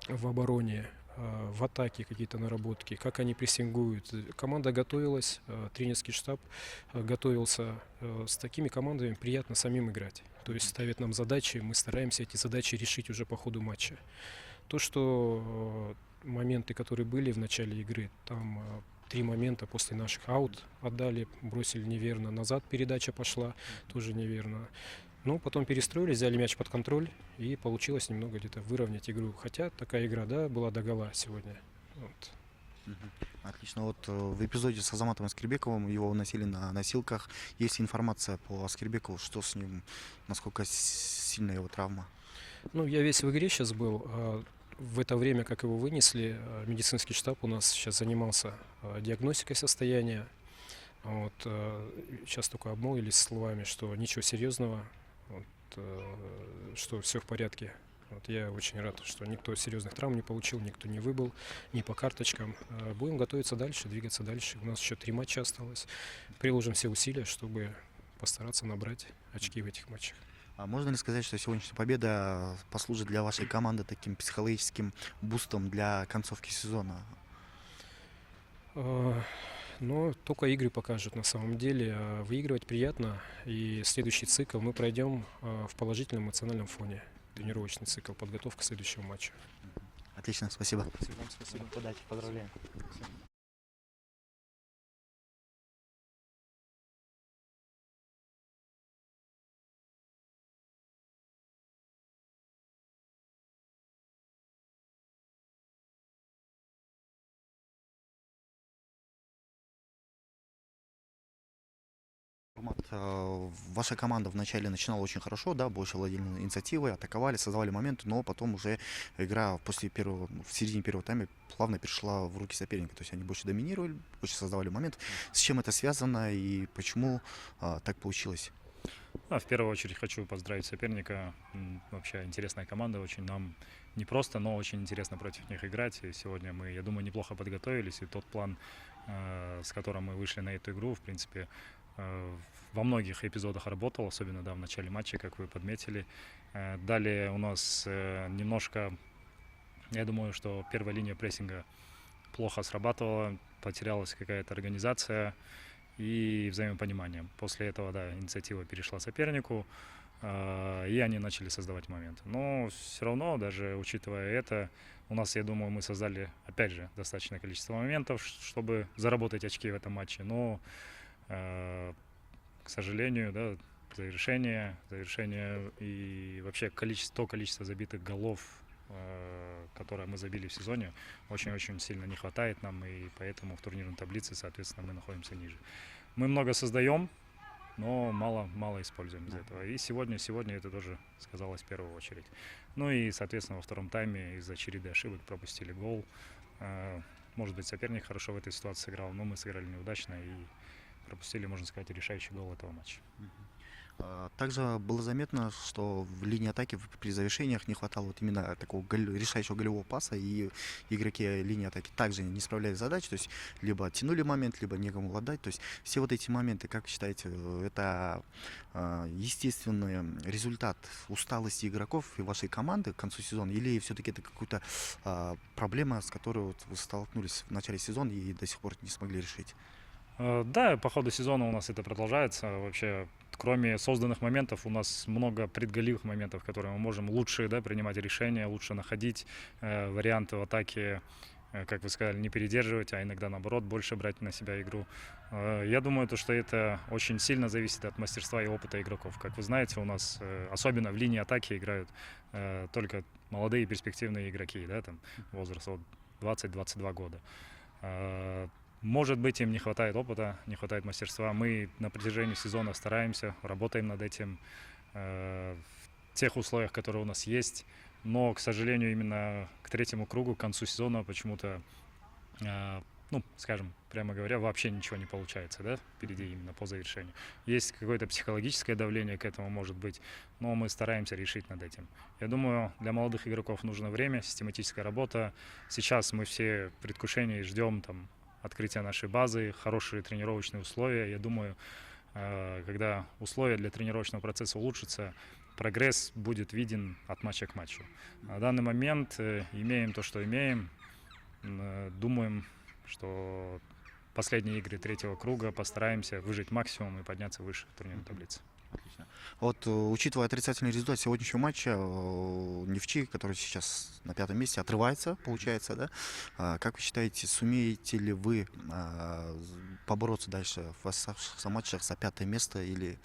E: в обороне, в атаке какие-то наработки, как они прессингуют. Команда готовилась, тренерский штаб готовился. С такими командами приятно самим играть. То есть ставят нам задачи, мы стараемся эти задачи решить уже по ходу матча. То, что моменты, которые были в начале игры, там 3 момента после наших аут отдали, бросили неверно, назад передача пошла, тоже неверно. Но потом перестроились, взяли мяч под контроль, и получилось немного где-то выровнять игру. Хотя такая игра, да, была догола сегодня. Вот.
C: Отлично. Вот в эпизоде с Азаматом Аскербековым, его выносили на носилках. Есть информация по Аскербекову, что с ним, насколько сильная его травма?
E: Ну, я весь в игре сейчас был. В это время, как его вынесли, медицинский штаб у нас сейчас занимался диагностикой состояния. Вот, сейчас только обмолвились словами, что ничего серьезного, вот, что все в порядке. Вот, я очень рад, что никто серьезных травм не получил, никто не выбыл, ни по карточкам. Будем готовиться дальше, двигаться дальше. У нас еще 3 матча осталось. Приложим все усилия, чтобы постараться набрать очки в этих матчах.
C: А можно ли сказать, что сегодняшняя победа послужит для вашей команды таким психологическим бустом для концовки сезона?
E: Но только игры покажут на самом деле. Выигрывать приятно, и следующий цикл мы пройдем в положительном эмоциональном фоне. Тренировочный цикл, подготовка к следующему матчу.
C: Отлично, спасибо.
E: Спасибо.
C: Удачи, поздравляем. Ваша команда вначале начинала очень хорошо, да, больше владели инициативой, атаковали, создавали моменты, но потом уже игра в середине первого тайма плавно перешла в руки соперника. То есть они больше доминировали, больше создавали момент. С чем это связано и почему так получилось?
F: В первую очередь хочу поздравить соперника. Вообще интересная команда, очень нам непросто, но очень интересно против них играть. И сегодня мы, я думаю, неплохо подготовились. И тот план, с которым мы вышли на эту игру, в принципе, во многих эпизодах работал, особенно в начале матча, как вы подметили. Далее у нас немножко, я думаю, что первая линия прессинга плохо срабатывала, потерялась какая-то организация и взаимопонимание. После этого, да, инициатива перешла сопернику, и они начали создавать моменты. Но все равно, даже учитывая это, у нас, я думаю, мы создали, опять же, достаточное количество моментов, чтобы заработать очки в этом матче. Но, к сожалению, да, завершение и вообще то количество забитых голов, которые мы забили в сезоне, очень-очень сильно не хватает нам, и поэтому в турнирной таблице, соответственно, мы находимся ниже. Мы много создаем, но мало используем из этого. И сегодня это тоже сказалось в первую очередь. Ну и, соответственно, во втором тайме из-за череды ошибок пропустили гол. Может быть, соперник хорошо в этой ситуации сыграл, но мы сыграли неудачно и пропустили, можно сказать, решающий гол этого матча.
C: Также было заметно, что в линии атаки при завершениях не хватало вот именно такого решающего голевого паса, и игроки линии атаки также не справлялись с задачей, то есть либо тянули момент, либо некому отдать. То есть все вот эти моменты, как считаете, это естественный результат усталости игроков и вашей команды к концу сезона, или все-таки это какая-то проблема, с которой вот вы столкнулись в начале сезона и до сих пор не смогли решить?
F: Да, по ходу сезона у нас это продолжается. Вообще, кроме созданных моментов, у нас много предголевых моментов, которые мы можем лучше, да, принимать решения, лучше находить варианты в атаке, как вы сказали, не передерживать, а иногда, наоборот, больше брать на себя игру. Я думаю, что это очень сильно зависит от мастерства и опыта игроков. Как вы знаете, у нас, особенно в линии атаки, играют только молодые перспективные игроки, да, там, возраст от 20-22 года. Может быть, им не хватает опыта, не хватает мастерства. Мы на протяжении сезона стараемся, работаем над этим в тех условиях, которые у нас есть. Но, к сожалению, именно к третьему кругу, к концу сезона почему-то, скажем, прямо говоря, вообще ничего не получается, да, впереди именно по завершению. Есть какое-то психологическое давление к этому, может быть, но мы стараемся решить над этим. Я думаю, для молодых игроков нужно время, систематическая работа. Сейчас мы все в предвкушении ждем там открытия нашей базы, хорошие тренировочные условия. Я думаю, когда условия для тренировочного процесса улучшатся, прогресс будет виден от матча к матчу. На данный момент имеем то, что имеем. Думаем, что последние игры третьего круга постараемся выжать максимум и подняться выше в турнирной таблице.
C: Отлично. Вот, учитывая отрицательный результат сегодняшнего матча, Нефчи, который сейчас на 5-м месте, отрывается, получается, да? Как вы считаете, сумеете ли вы побороться дальше в оставшихся матчах за 5-е место, или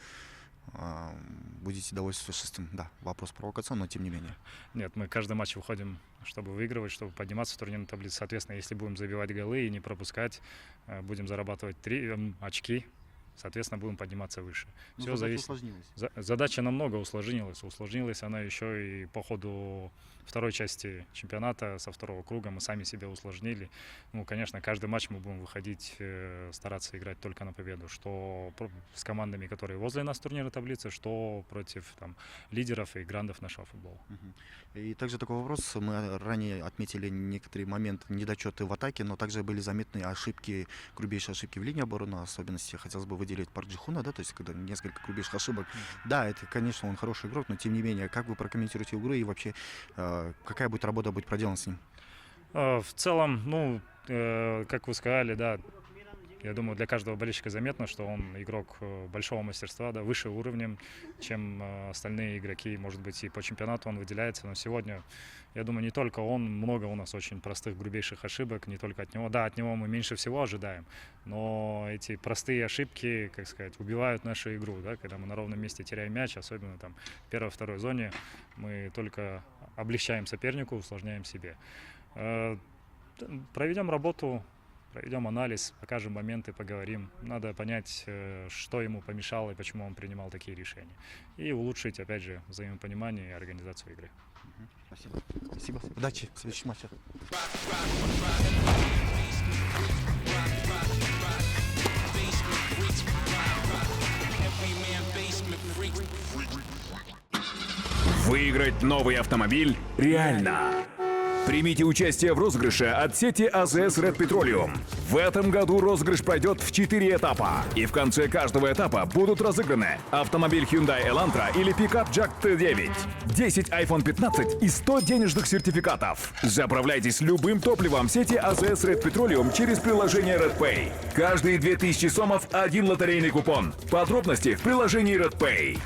C: будете довольствоваться 6-м? Да, вопрос провокационный, но тем не менее.
F: Нет, мы каждый матч выходим, чтобы выигрывать, чтобы подниматься в турнирной таблице. Соответственно, если будем забивать голы и не пропускать, будем зарабатывать 3 очки. Соответственно, будем подниматься выше. Все зависит. Задача намного усложнилась. Усложнилась она еще и по ходу второй части чемпионата, со второго круга мы сами себя усложнили. Ну, конечно, каждый матч мы будем выходить, стараться играть только на победу. Что с командами, которые возле нас в турнирной таблице, что против там лидеров и грандов нашего футбола.
C: И также такой вопрос. Мы ранее отметили некоторые моменты, недочеты в атаке, но также были заметны ошибки, грубейшие ошибки в линии обороны. Особенности хотелось бы выделить Парк Джи-хуна, да, то есть когда несколько грубейших ошибок. Да, это, конечно, он хороший игрок, но тем не менее, как вы прокомментируете игру и вообще какая будет работа будет проделана с ним?
F: В целом, как вы сказали, да, я думаю, для каждого болельщика заметно, что он игрок большого мастерства, да, выше уровнем, чем остальные игроки. Может быть, и по чемпионату он выделяется, но сегодня, я думаю, не только он, много у нас очень простых, грубейших ошибок, не только от него. Да, от него мы меньше всего ожидаем, но эти простые ошибки, как сказать, убивают нашу игру, да, когда мы на ровном месте теряем мяч, особенно там в первой-второй зоне, мы только облегчаем сопернику, усложняем себе. Проведем работу, проведем анализ, покажем моменты, поговорим. Надо понять, что ему помешало и почему он принимал такие решения. И улучшить, опять же, взаимопонимание и организацию игры.
C: Спасибо. Спасибо. Удачи в следующих матчах.
G: Every man basement freak.
B: Выиграть новый автомобиль реально. Примите участие в розыгрыше от сети АЗС Red Petroleum. В этом году розыгрыш пройдет в 4 этапа. И в конце каждого этапа будут разыграны автомобиль Hyundai Elantra или пикап Jack T9, 10 iPhone 15 и 100 денежных сертификатов. Заправляйтесь любым топливом сети АЗС Red Petroleum через приложение RedPay. Каждые 2000 сомов один лотерейный купон. Подробности в приложении RedPay.